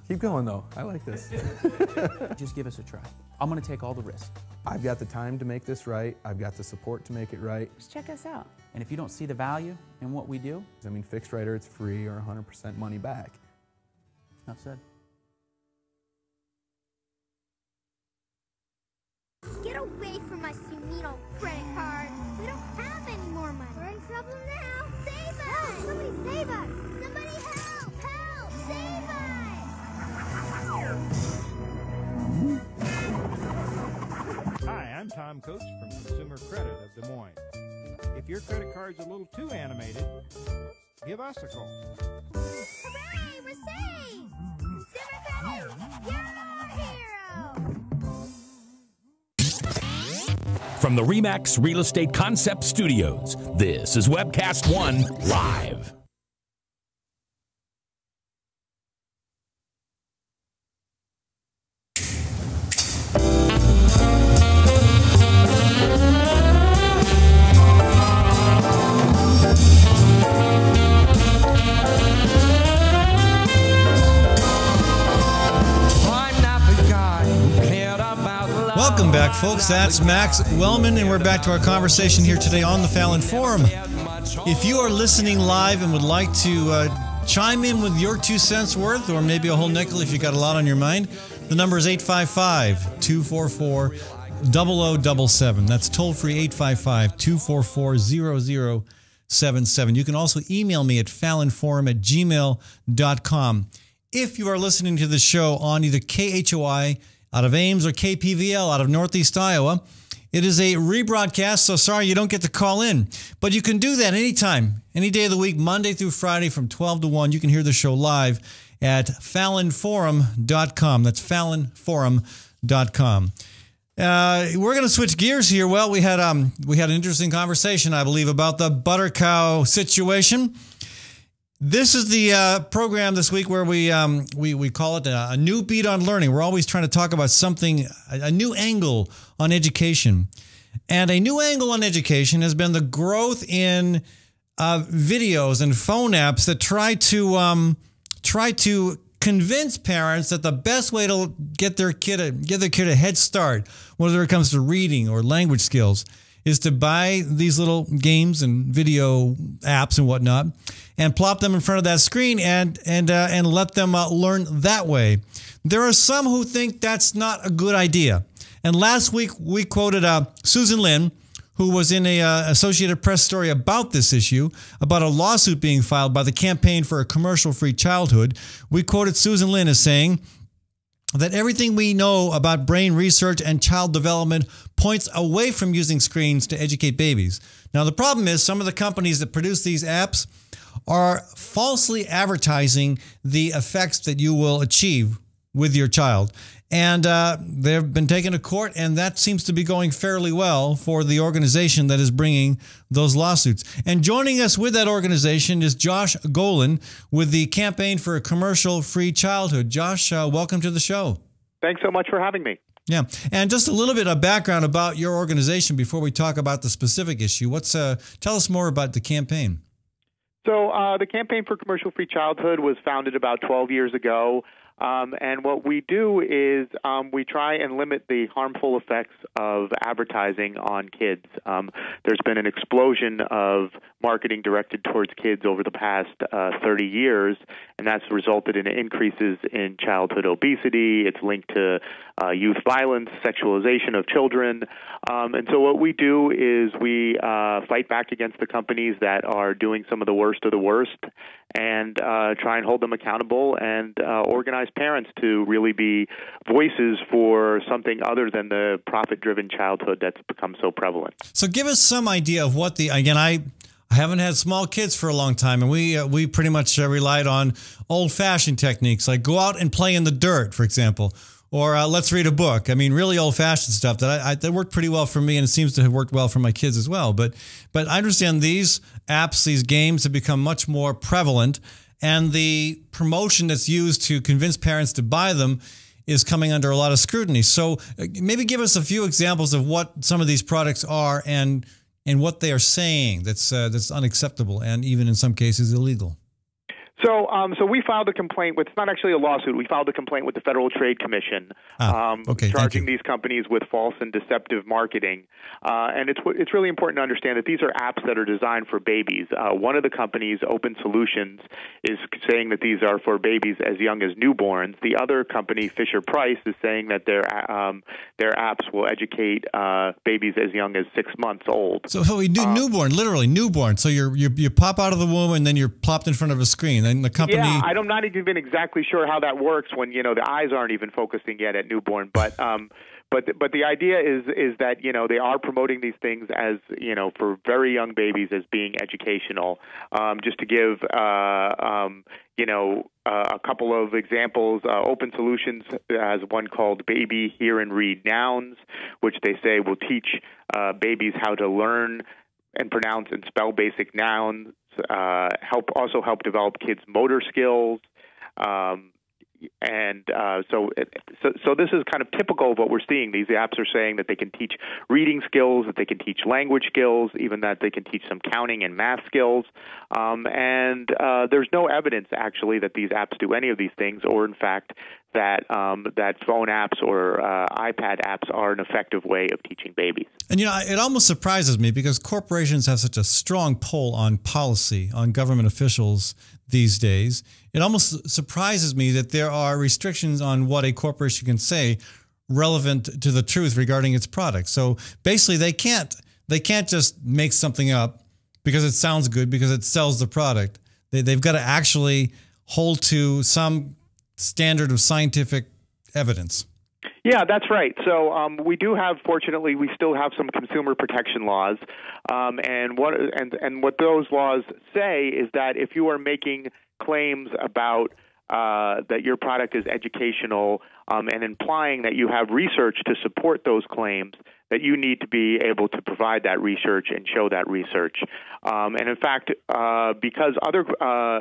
Keep going though. I like this. Just give us a try. I'm going to take all the risk. I've got the time to make this right. I've got the support to make it right. Just check us out. And if you don't see the value in what we do, I mean, fixed right or it's free or 100% money back. enough said. Get away from us, you neat old credit card. We don't have any more money. We're in trouble now. Save us! Help! Somebody save us! Somebody help! Help! Save us! Hi, I'm Tom Coates from Consumer Credit of Des Moines. If your credit card's a little too animated, give us a call. Hooray! We're saved! Consumer Credit, you're our hero! From the RE/MAX Real Estate Concept Studios, this is Webcast One Live. Welcome back, folks. That's Max Wellman, and we're back to our conversation here today on the Fallon Forum. If you are listening live and would like to chime in with your 2 cents worth, or maybe a whole nickel if you got a lot on your mind, the number is 855-244-0077. That's toll-free 855-244-0077. You can also email me at fallonforum@gmail.com. If you are listening to the show on either KHOI out of Ames or KPVL out of Northeast Iowa, it is a rebroadcast, so sorry you don't get to call in. But you can do that anytime, any day of the week, Monday through Friday from 12 to 1. You can hear the show live at fallonforum.com. That's fallonforum.com. We're going to switch gears here. Well, we had an interesting conversation, I believe, about the butter cow situation. This is the program this week where we call it a new beat on learning. We're always trying to talk about something, a new angle on education. And a new angle on education has been the growth in videos and phone apps that try to convince parents that the best way to get their kid a head start, whether it comes to reading or language skills, is to buy these little games and video apps and whatnot, and plop them in front of that screen and let them learn that way. There are some who think that's not a good idea. And last week we quoted Susan Lin, who was in a Associated Press story about this issue, about a lawsuit being filed by the Campaign for a Commercial-Free Childhood. We quoted Susan Lin as saying that everything we know about brain research and child development points away from using screens to educate babies. Now, the problem is some of the companies that produce these apps are falsely advertising the effects that you will achieve with your child. And they've been taken to court, and that seems to be going fairly well for the organization that is bringing those lawsuits. And joining us with that organization is Josh Golan with the Campaign for a Commercial-Free Childhood. Josh, welcome to the show. Thanks so much for having me. Yeah, and just a little bit of background about your organization before we talk about the specific issue. Tell us more about the campaign. So the Campaign for Commercial-Free Childhood was founded about 12 years ago. And what we do is we try and limit the harmful effects of advertising on kids. There's been an explosion of marketing directed towards kids over the past 30 years, and that's resulted in increases in childhood obesity. It's linked to youth violence, sexualization of children. And so what we do is we fight back against the companies that are doing some of the worst of the worst and try and hold them accountable and organize parents to really be voices for something other than the profit-driven childhood that's become so prevalent. So give us some idea of what I haven't had small kids for a long time, and we pretty much relied on old-fashioned techniques, like go out and play in the dirt, for example, or let's read a book. I mean, really old-fashioned stuff that worked pretty well for me, and it seems to have worked well for my kids as well. But I understand these apps, these games have become much more prevalent, and the promotion that's used to convince parents to buy them is coming under a lot of scrutiny. So maybe give us a few examples of what some of these products are and what they are saying that's unacceptable and even in some cases illegal. So we filed a complaint with, it's not actually a lawsuit, we filed a complaint with the Federal Trade Commission charging these companies with false and deceptive marketing. And it's really important to understand that these are apps that are designed for babies. One of the companies, Open Solutions, is saying that these are for babies as young as newborns. The other company, Fisher Price, is saying that their apps will educate babies as young as 6 months old. So we do newborn, literally newborn. So you pop out of the womb and then you're plopped in front of a screen. And the company. Yeah, I'm not even exactly sure how that works when the eyes aren't even focusing yet at newborn. But the idea is that they are promoting these things as for very young babies as being educational. Just to give a couple of examples, Open Solutions has one called Baby Hear and Read Nouns, which they say will teach babies how to learn and pronounce and spell basic nouns. Help develop kids' motor skills, so this is kind of typical of what we're seeing. These apps are saying that they can teach reading skills, that they can teach language skills, even that they can teach some counting and math skills. And there's no evidence actually that these apps do any of these things, or in fact that phone apps or iPad apps are an effective way of teaching babies. And it almost surprises me because corporations have such a strong pull on policy, on government officials these days. It almost surprises me that there are restrictions on what a corporation can say relevant to the truth regarding its product. So basically, they can't just make something up because it sounds good, because it sells the product. They've got to actually hold to some standard of scientific evidence. Yeah, that's right. So we do have, fortunately, we still have some consumer protection laws, and what those laws say is that if you are making claims about that your product is educational and implying that you have research to support those claims, that you need to be able to provide that research and show that research. And in fact, because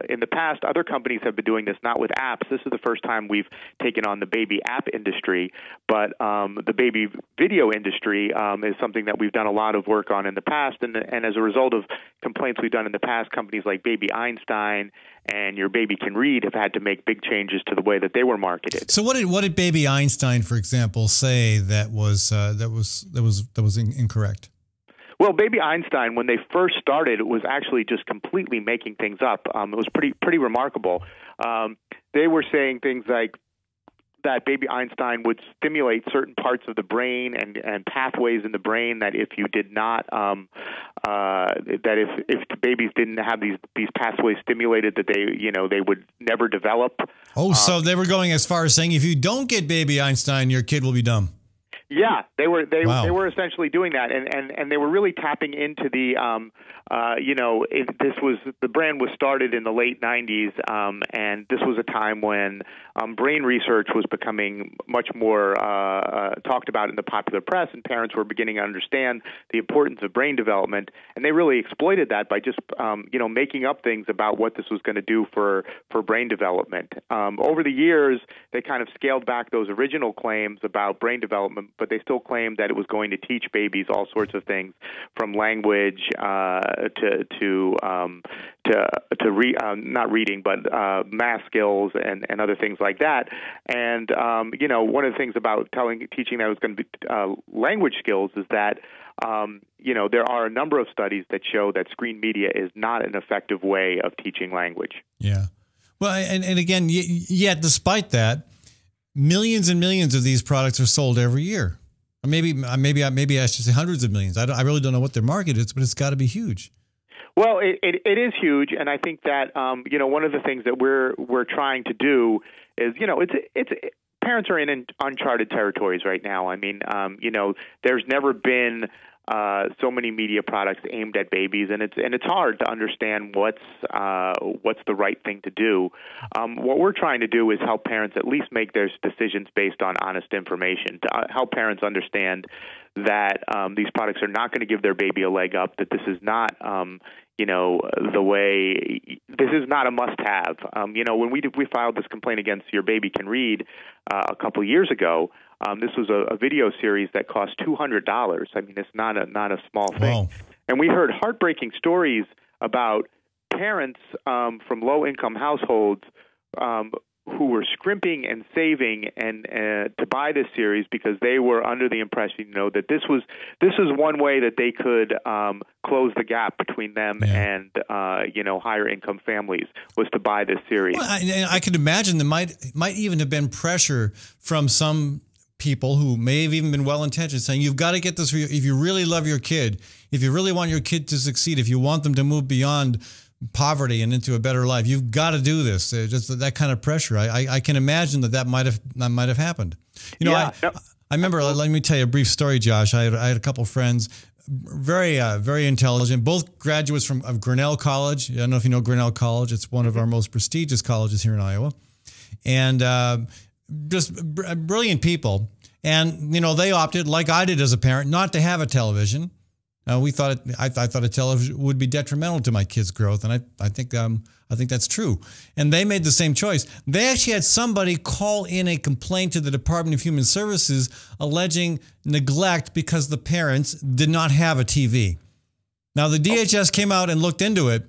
in the past, other companies have been doing this, not with apps. This is the first time we've taken on the baby app industry, but the baby video industry is something that we've done a lot of work on in the past. And as a result of complaints we've done in the past, companies like Baby Einstein and Your Baby Can Read have had to make big changes to the way that they were marketed. So what did Baby Einstein, for example, say that was incorrect? Well, Baby Einstein, when they first started, it was actually just completely making things up. It was pretty remarkable. They were saying things like that Baby Einstein would stimulate certain parts of the brain and pathways in the brain that if you did not, that if the babies didn't have these pathways stimulated, that they would never develop. Oh, so they were going as far as saying if you don't get Baby Einstein, your kid will be dumb. Yeah, they were Wow. they were essentially doing that, and they were really tapping into the the brand was started in the late 90s, and this was a time when brain research was becoming much more talked about in the popular press, and parents were beginning to understand the importance of brain development, and they really exploited that by just making up things about what this was going to do for brain development. Over the years, they kind of scaled back those original claims about brain development, but they still claimed that it was going to teach babies all sorts of things, from language not reading, but math skills and other things like that. And one of the things about teaching that it was going to be language skills is that there are a number of studies that show that screen media is not an effective way of teaching language. Yeah. Well, and again, yet despite that, millions and millions of these products are sold every year. Or maybe I should say hundreds of millions. I really don't know what their market is, but it's got to be huge. Well, it is huge, and I think that one of the things that we're trying to do is it's parents are in uncharted territories right now. I mean, there's never been so many media products aimed at babies, and it's hard to understand what's the right thing to do. What we're trying to do is help parents at least make their decisions based on honest information, to help parents understand that these products are not going to give their baby a leg up, that this is not this is not a must-have. When we filed this complaint against Your Baby Can Read a couple of years ago, this was a video series that cost $200. I mean, it's not a small thing. Wow. And we heard heartbreaking stories about parents from low-income households who were scrimping and saving and to buy this series because they were under the impression, that this was one way that they could close the gap between them and higher income families, was to buy this series. Well, I could imagine there might even have been pressure from some people who may have even been well-intentioned, saying you've got to get this if you really love your kid, if you really want your kid to succeed, if you want them to move beyond poverty and into a better life, you've got to do this. Just that kind of pressure. I can imagine that might have happened. I remember. Let me tell you a brief story, Josh. I had a couple friends, very very intelligent, both graduates of Grinnell College. I don't know if you know Grinnell College. It's one of our most prestigious colleges here in Iowa, and just brilliant people. And they opted, like I did as a parent, not to have a television. I thought a television would be detrimental to my kids' growth, and I think that's true. And they made the same choice. They actually had somebody call in a complaint to the Department of Human Services alleging neglect because the parents did not have a TV. Now, the DHS came out and looked into it,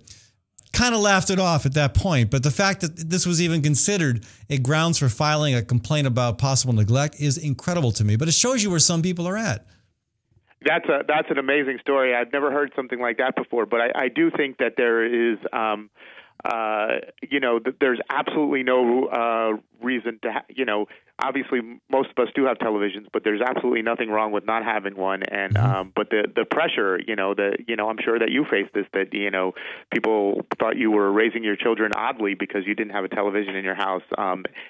kind of laughed it off at that point, but the fact that this was even considered a grounds for filing a complaint about possible neglect is incredible to me. But it shows you where some people are at. That's an amazing story. I've never heard something like that before, but I do think that there is, there's absolutely no reason to, obviously most of us do have televisions, but there's absolutely nothing wrong with not having one. And but the pressure, I'm sure that you faced this, that people thought you were raising your children oddly because you didn't have a television in your house,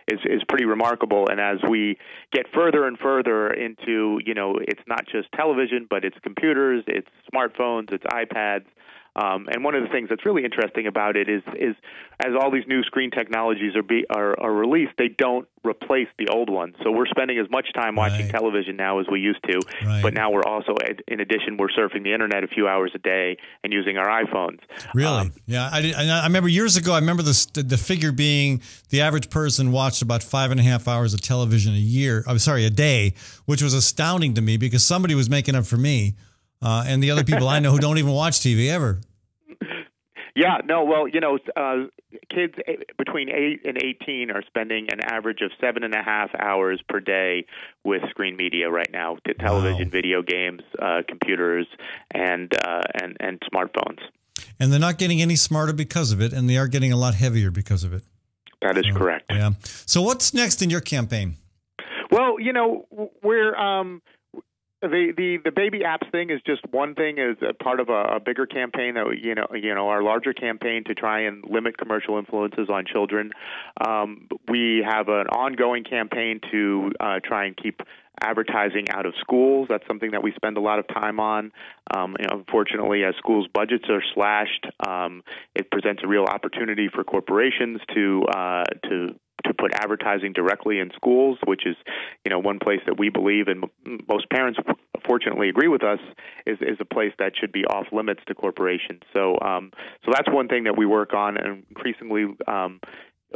is pretty remarkable. And as we get further and further into, it's not just television, but it's computers, it's smartphones, it's iPads. And one of the things that's really interesting about it is as all these new screen technologies are released, they don't replace the old ones. So we're spending as much time watching television now as we used to, but now we're also, in addition, we're surfing the internet a few hours a day and using our iPhones. Really? Yeah. I remember years ago, the figure being the average person watched about 5.5 hours of television a day, which was astounding to me because somebody was making up for me. And the other people I know who don't even watch TV ever. Yeah, no, well, kids between 8 and 18 are spending an average of 7.5 hours per day with screen media right now, to television, video games, computers, and smartphones. And they're not getting any smarter because of it, and they are getting a lot heavier because of it. That is correct. Yeah. So what's next in your campaign? Well, we're The baby apps thing is just one thing, is a part of a bigger campaign that our larger campaign to try and limit commercial influences on children. We have an ongoing campaign to try and keep advertising out of schools. That's something that we spend a lot of time on. Unfortunately, as schools' budgets are slashed, it presents a real opportunity for corporations to put advertising directly in schools, which is, one place that we believe, and most parents fortunately agree with us, is a place that should be off limits to corporations. So that's one thing that we work on, and increasingly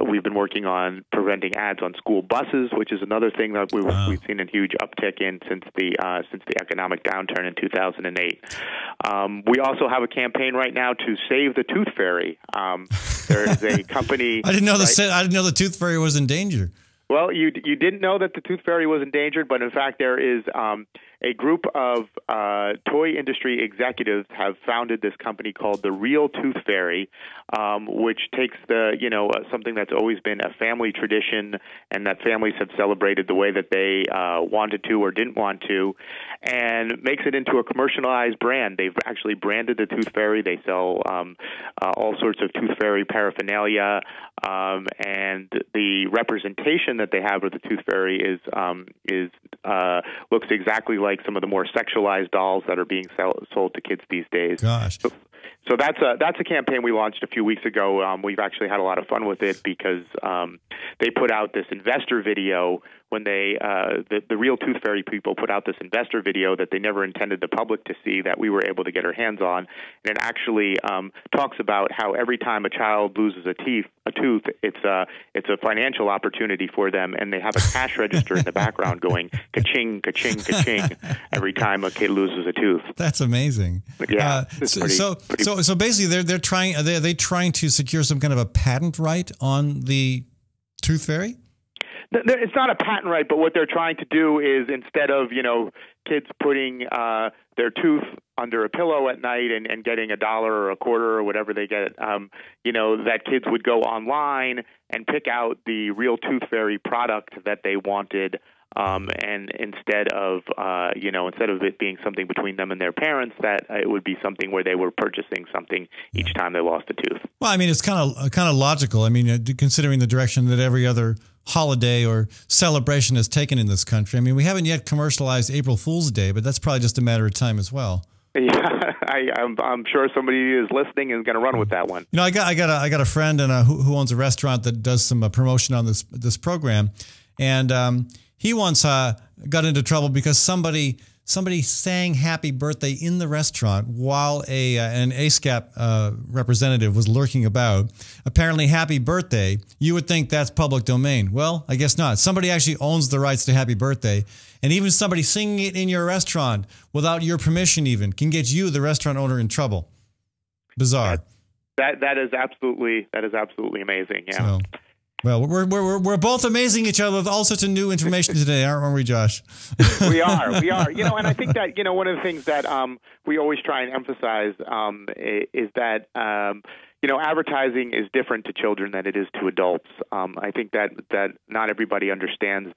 we've been working on preventing ads on school buses, which is another thing that we've seen a huge uptick in since the economic downturn in 2008. We also have a campaign right now to save the Tooth Fairy. There is a company. I didn't know the Tooth Fairy was in danger. Well, you didn't know that the Tooth Fairy was endangered, but in fact there is a group of toy industry executives have founded this company called the Real Tooth Fairy, which takes something that's always been a family tradition and that families have celebrated the way that they wanted to or didn't want to, and makes it into a commercialized brand. They've actually branded the Tooth Fairy. They sell all sorts of Tooth Fairy paraphernalia, and the representation that they have of the Tooth Fairy looks exactly like some of the more sexualized dolls that are being sold to kids these days. Gosh. So that's a campaign we launched a few weeks ago. We've actually had a lot of fun with it because they put out this investor video when the Real Tooth Fairy people put out this investor video that they never intended the public to see, that we were able to get our hands on, and it actually talks about how every time a child loses a tooth, it's a financial opportunity for them, and they have a cash register in the background going ka-ching, ka-ching, ka-ching every time a kid loses a tooth. That's amazing. Yeah. So basically, they're trying. Are they trying to secure some kind of a patent right on the Tooth Fairy? It's not a patent right, but what they're trying to do is, instead of kids putting their tooth under a pillow at night and getting $1 or a quarter or whatever they get, that kids would go online and pick out the Real Tooth Fairy product that they wanted. And instead of it being something between them and their parents, that it would be something where they were purchasing something each time they lost a tooth. Well, I mean, it's kind of logical. I mean, considering the direction that every other holiday or celebration has taken in this country. I mean, we haven't yet commercialized April Fool's Day, but that's probably just a matter of time as well. Yeah, I'm sure somebody is listening and is going to run with that one. I got a friend and who owns a restaurant that does some promotion on this program, and he once got into trouble because somebody sang happy birthday in the restaurant while an ASCAP representative was lurking about. Apparently, happy birthday, you would think that's public domain. Well, I guess not. Somebody actually owns the rights to happy birthday. And even somebody singing it in your restaurant without your permission even can get you, the restaurant owner, in trouble. Bizarre. That is absolutely amazing. Yeah. So, well, we're both amazing each other with all sorts of new information today, aren't we, Josh? We are. And I think that one of the things that we always try and emphasize is that advertising is different to children than it is to adults. I think that not everybody understands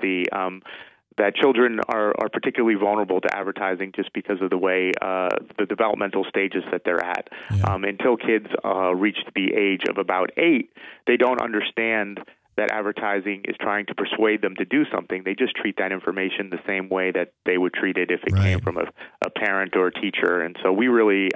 that children are particularly vulnerable to advertising just because of the way the developmental stages that they're at. Yeah. Until kids reach the age of about 8, they don't understand that advertising is trying to persuade them to do something. They just treat that information the same way that they would treat it if it came from a parent or a teacher. And so we really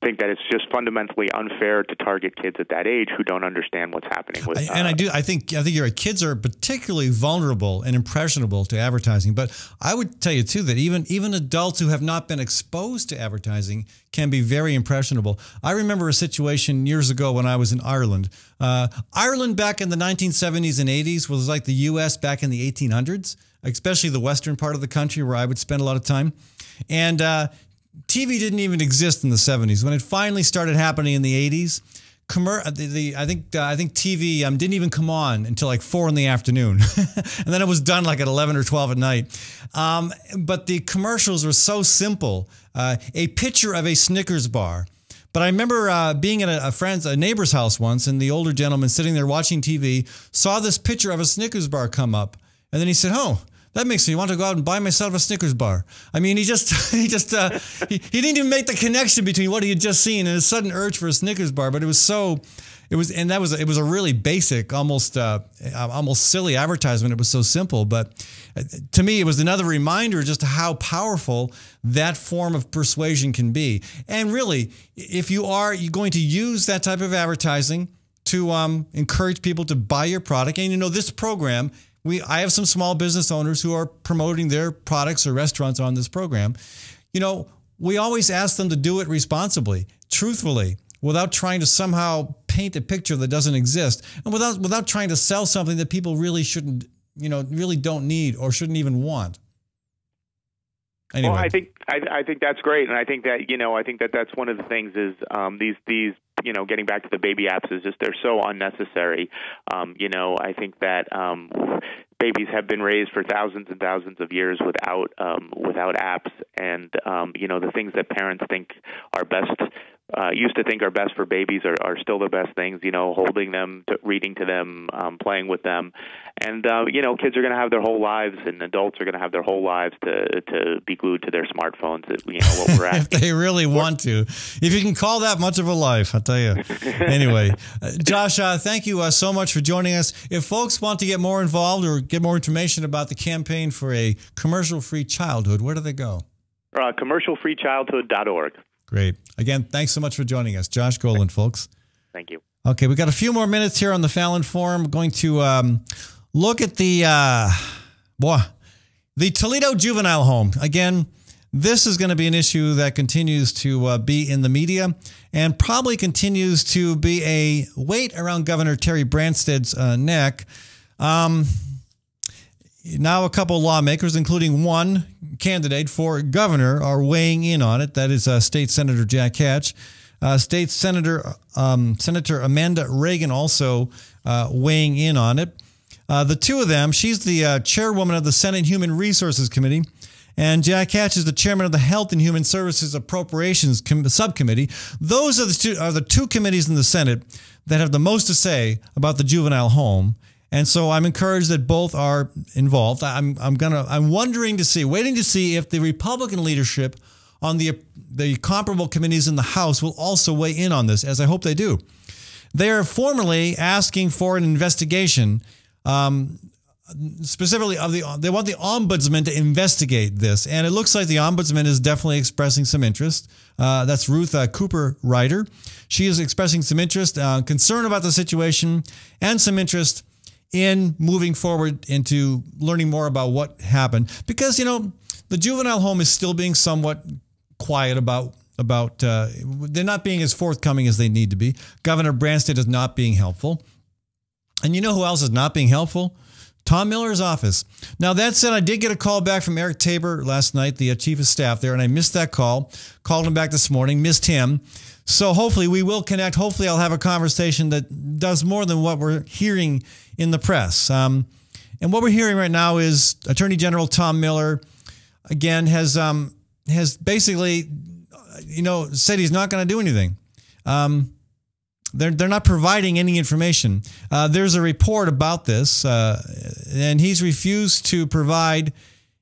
think that it's just fundamentally unfair to target kids at that age who don't understand what's happening with. I think you're right. Kids are particularly vulnerable and impressionable to advertising. But I would tell you too that even adults who have not been exposed to advertising can be very impressionable. I remember a situation years ago when I was in Ireland. Ireland back in the 1970s and 80s was like the U.S. back in the 1800s, especially the western part of the country where I would spend a lot of time. And TV didn't even exist in the 70s. When it finally started happening in the 80s, I think TV didn't even come on until like 4 in the afternoon. And then it was done like at 11 or 12 at night. But the commercials were so simple. A picture of a Snickers bar. But I remember being at a neighbor's house once, and the older gentleman sitting there watching TV saw this picture of a Snickers bar come up. And then he said, "Oh, That makes me want to go out and buy myself a Snickers bar. I mean, he didn't even make the connection between what he had just seen and his sudden urge for a Snickers bar. But it was a really basic, almost silly advertisement. It was so simple, but to me, it was another reminder just how powerful that form of persuasion can be. And really, if you're going to use that type of advertising to encourage people to buy your product, and this program, I have some small business owners who are promoting their products or restaurants on this program. We always ask them to do it responsibly, truthfully, without trying to somehow paint a picture that doesn't exist, and without trying to sell something that people really shouldn't, really don't need or shouldn't even want. Anyway. Well, I think that's great, and I think that that's one of the things is these getting back to the baby apps is just they're so unnecessary. I think that babies have been raised for thousands and thousands of years without apps, and the things that parents think are best. Used to think are best for babies are still the best things, holding them, reading to them, playing with them. And, kids are going to have their whole lives, and adults are going to have their whole lives to be glued to their smartphones, what we're asking. If they really want to. If you can call that much of a life, I'll tell you. Anyway, Josh, thank you so much for joining us. If folks want to get more involved or get more information about the campaign for a commercial-free childhood, where do they go? Commercialfreechildhood.org. Great. Again, thanks so much for joining us. Josh Goland, folks. Thank you. Okay, we got a few more minutes here on the Fallon Forum. We're going to look at the Toledo Juvenile Home. Again, this is going to be an issue that continues to be in the media and probably continues to be a weight around Governor Terry Branstad's neck. Now a couple of lawmakers, including one candidate for governor, are weighing in on it. That is State Senator Jack Hatch. State Senator Amanda Reagan also weighing in on it. The two of them, she's the chairwoman of the Senate Human Resources Committee, and Jack Hatch is the chairman of the Health and Human Services Appropriations Subcommittee. Those are the two committees in the Senate that have the most to say about the juvenile home. And so I'm encouraged that both are involved. I'm waiting to see if the Republican leadership on the comparable committees in the House will also weigh in on this, as I hope they do. They are formally asking for an investigation, specifically they want the ombudsman to investigate this, and it looks like the ombudsman is definitely expressing some interest. That's Ruth Cooper Ryder. She is expressing some interest, concern about the situation, and some interest in moving forward into learning more about what happened. Because, the juvenile home is still being somewhat quiet about they're not being as forthcoming as they need to be. Governor Branstad is not being helpful. And you know who else is not being helpful? Tom Miller's office. Now, that said, I did get a call back from Eric Tabor last night, the chief of staff there, and I missed that call. Called him back this morning, missed him. So hopefully we will connect. Hopefully I'll have a conversation that does more than what we're hearing in the press. And what we're hearing right now is Attorney General Tom Miller, again, has basically, said he's not going to do anything. They're not providing any information. There's a report about this, and he's refused to provide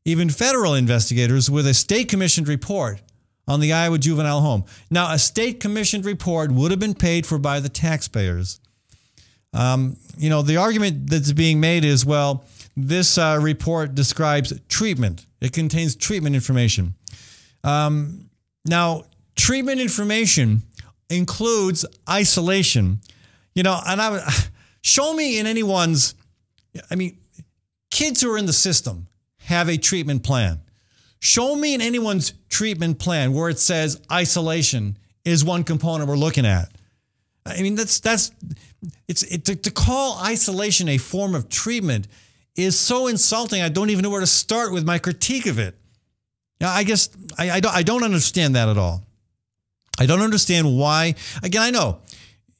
even federal investigators with a state-commissioned report on the Iowa juvenile home. Now, a state-commissioned report would have been paid for by the taxpayers. The argument that's being made is, well, this report describes treatment. It contains treatment information. Now, treatment information includes isolation. And show me in anyone's, kids who are in the system have a treatment plan. Show me in anyone's treatment plan where it says isolation is one component we're looking at. To call isolation a form of treatment is so insulting. I don't even know where to start with my critique of it. I guess I don't understand that at all. I don't understand why. Again, I know,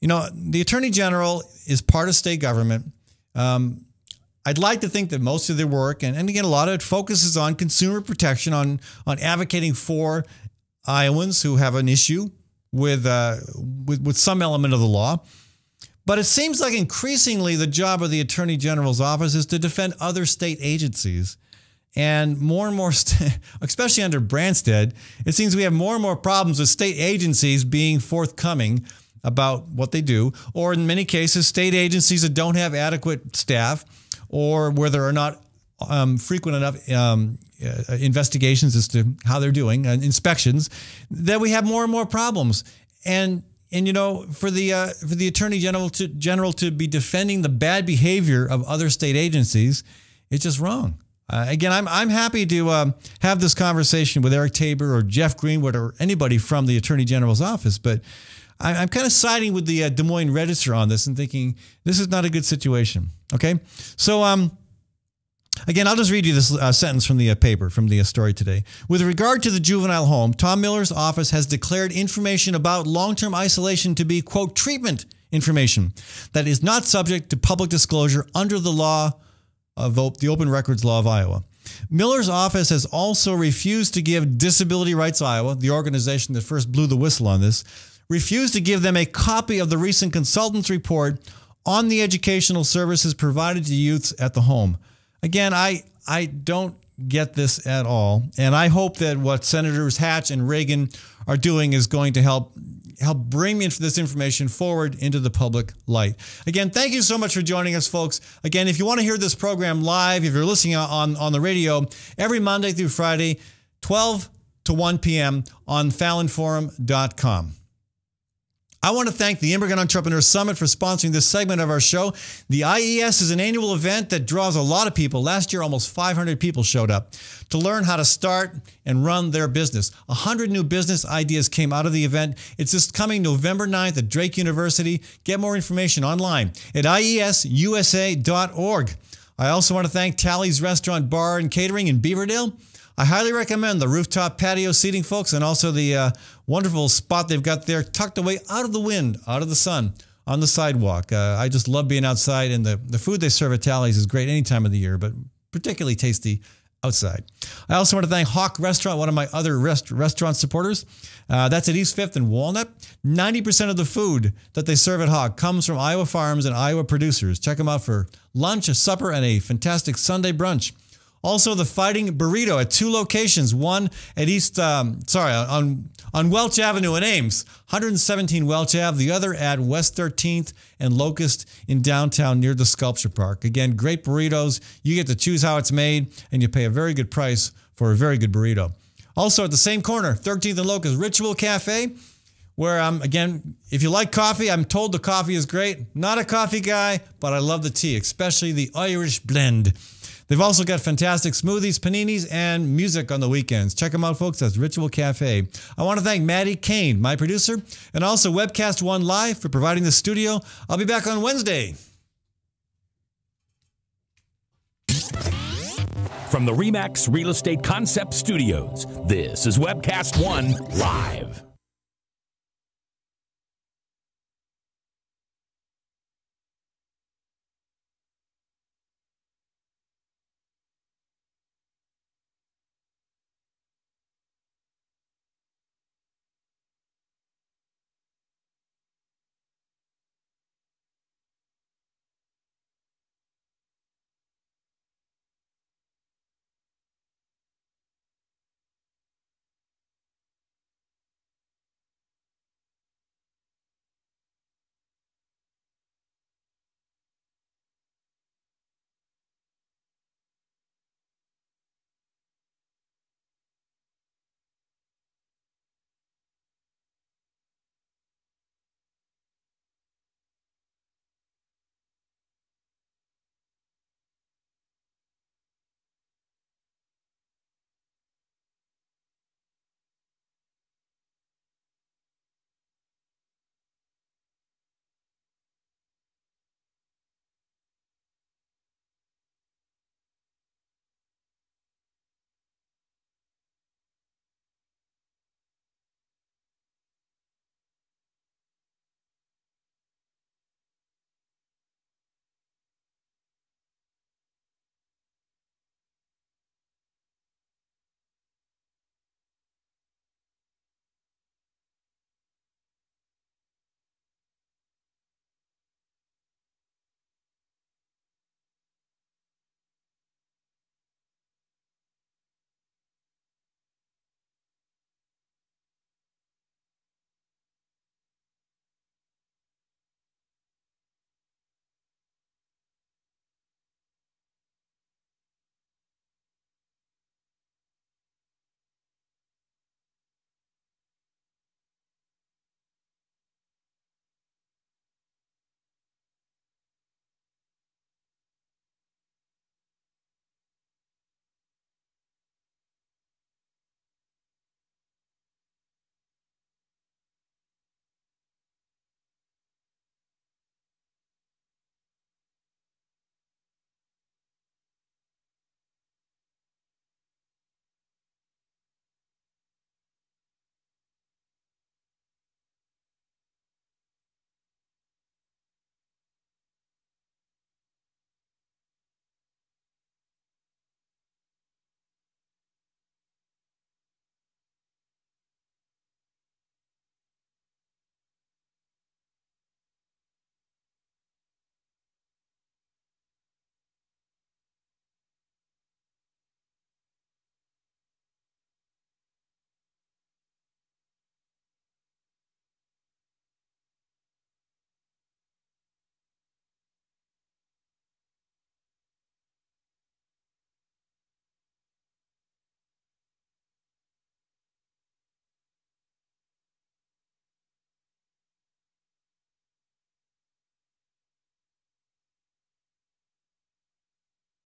the Attorney General is part of state government. I'd like to think that most of their work, and again, a lot of it focuses on consumer protection, on advocating for Iowans who have an issue with some element of the law. But it seems like increasingly the job of the Attorney General's office is to defend other state agencies. And more and more, especially under Branstad, it seems we have more and more problems with state agencies being forthcoming about what they do, or in many cases, state agencies that don't have adequate staff, or where there are not frequent enough investigations as to how they're doing, inspections, that we have more and more problems. And you know, for the Attorney General to be defending the bad behavior of other state agencies, it's just wrong. Again, I'm happy to have this conversation with Eric Tabor or Jeff Greenwood or anybody from the Attorney General's office, but I'm kind of siding with the Des Moines Register on this and thinking this is not a good situation. Okay, so again, I'll just read you this sentence from the paper, from the story today. With regard to the juvenile home, Tom Miller's office has declared information about long-term isolation to be, quote, treatment information that is not subject to public disclosure under the law of the Open Records Law of Iowa. Miller's office has also refused to give Disability Rights Iowa, the organization that first blew the whistle on this, refused to give them a copy of the recent consultant's report on the educational services provided to youths at the home. Again, I don't get this at all, and I hope that what Senators Hatch and Reagan are doing is going to help bring this information forward into the public light. Again, thank you so much for joining us, folks. Again, if you want to hear this program live, if you're listening on the radio, every Monday through Friday, 12 to 1 p.m. on FallonForum.com. I want to thank the Immigrant Entrepreneur Summit for sponsoring this segment of our show. The IES is an annual event that draws a lot of people. Last year, almost 500 people showed up to learn how to start and run their business. 100 new business ideas came out of the event. It's this coming November 9th at Drake University. Get more information online at iesusa.org. I also want to thank Tally's Restaurant, Bar, and Catering in Beaverdale. I highly recommend the rooftop patio seating, folks, and also the wonderful spot they've got there tucked away out of the wind, out of the sun, on the sidewalk. I just love being outside, and the food they serve at Tally's is great any time of the year, but particularly tasty outside. I also want to thank Hawk Restaurant, one of my other restaurant supporters. That's at East 5th and Walnut. 90% of the food that they serve at Hawk comes from Iowa farms and Iowa producers. Check them out for lunch, a supper, and a fantastic Sunday brunch. Also, the Fighting Burrito at 2 locations, one at on Welch Avenue in Ames, 117 Welch Ave, the other at West 13th and Locust in downtown near the Sculpture Park. Again, great burritos. You get to choose how it's made, and you pay a very good price for a very good burrito. Also, at the same corner, 13th and Locust, Ritual Cafe, where, again, if you like coffee, I'm told the coffee is great. Not a coffee guy, but I love the tea, especially the Irish blend. They've also got fantastic smoothies, paninis, and music on the weekends. Check them out, folks. That's Ritual Cafe. I want to thank Maddie Kane, my producer, and also Webcast One Live for providing the studio. I'll be back on Wednesday. From the RE/MAX Real Estate Concept Studios, this is Webcast One Live.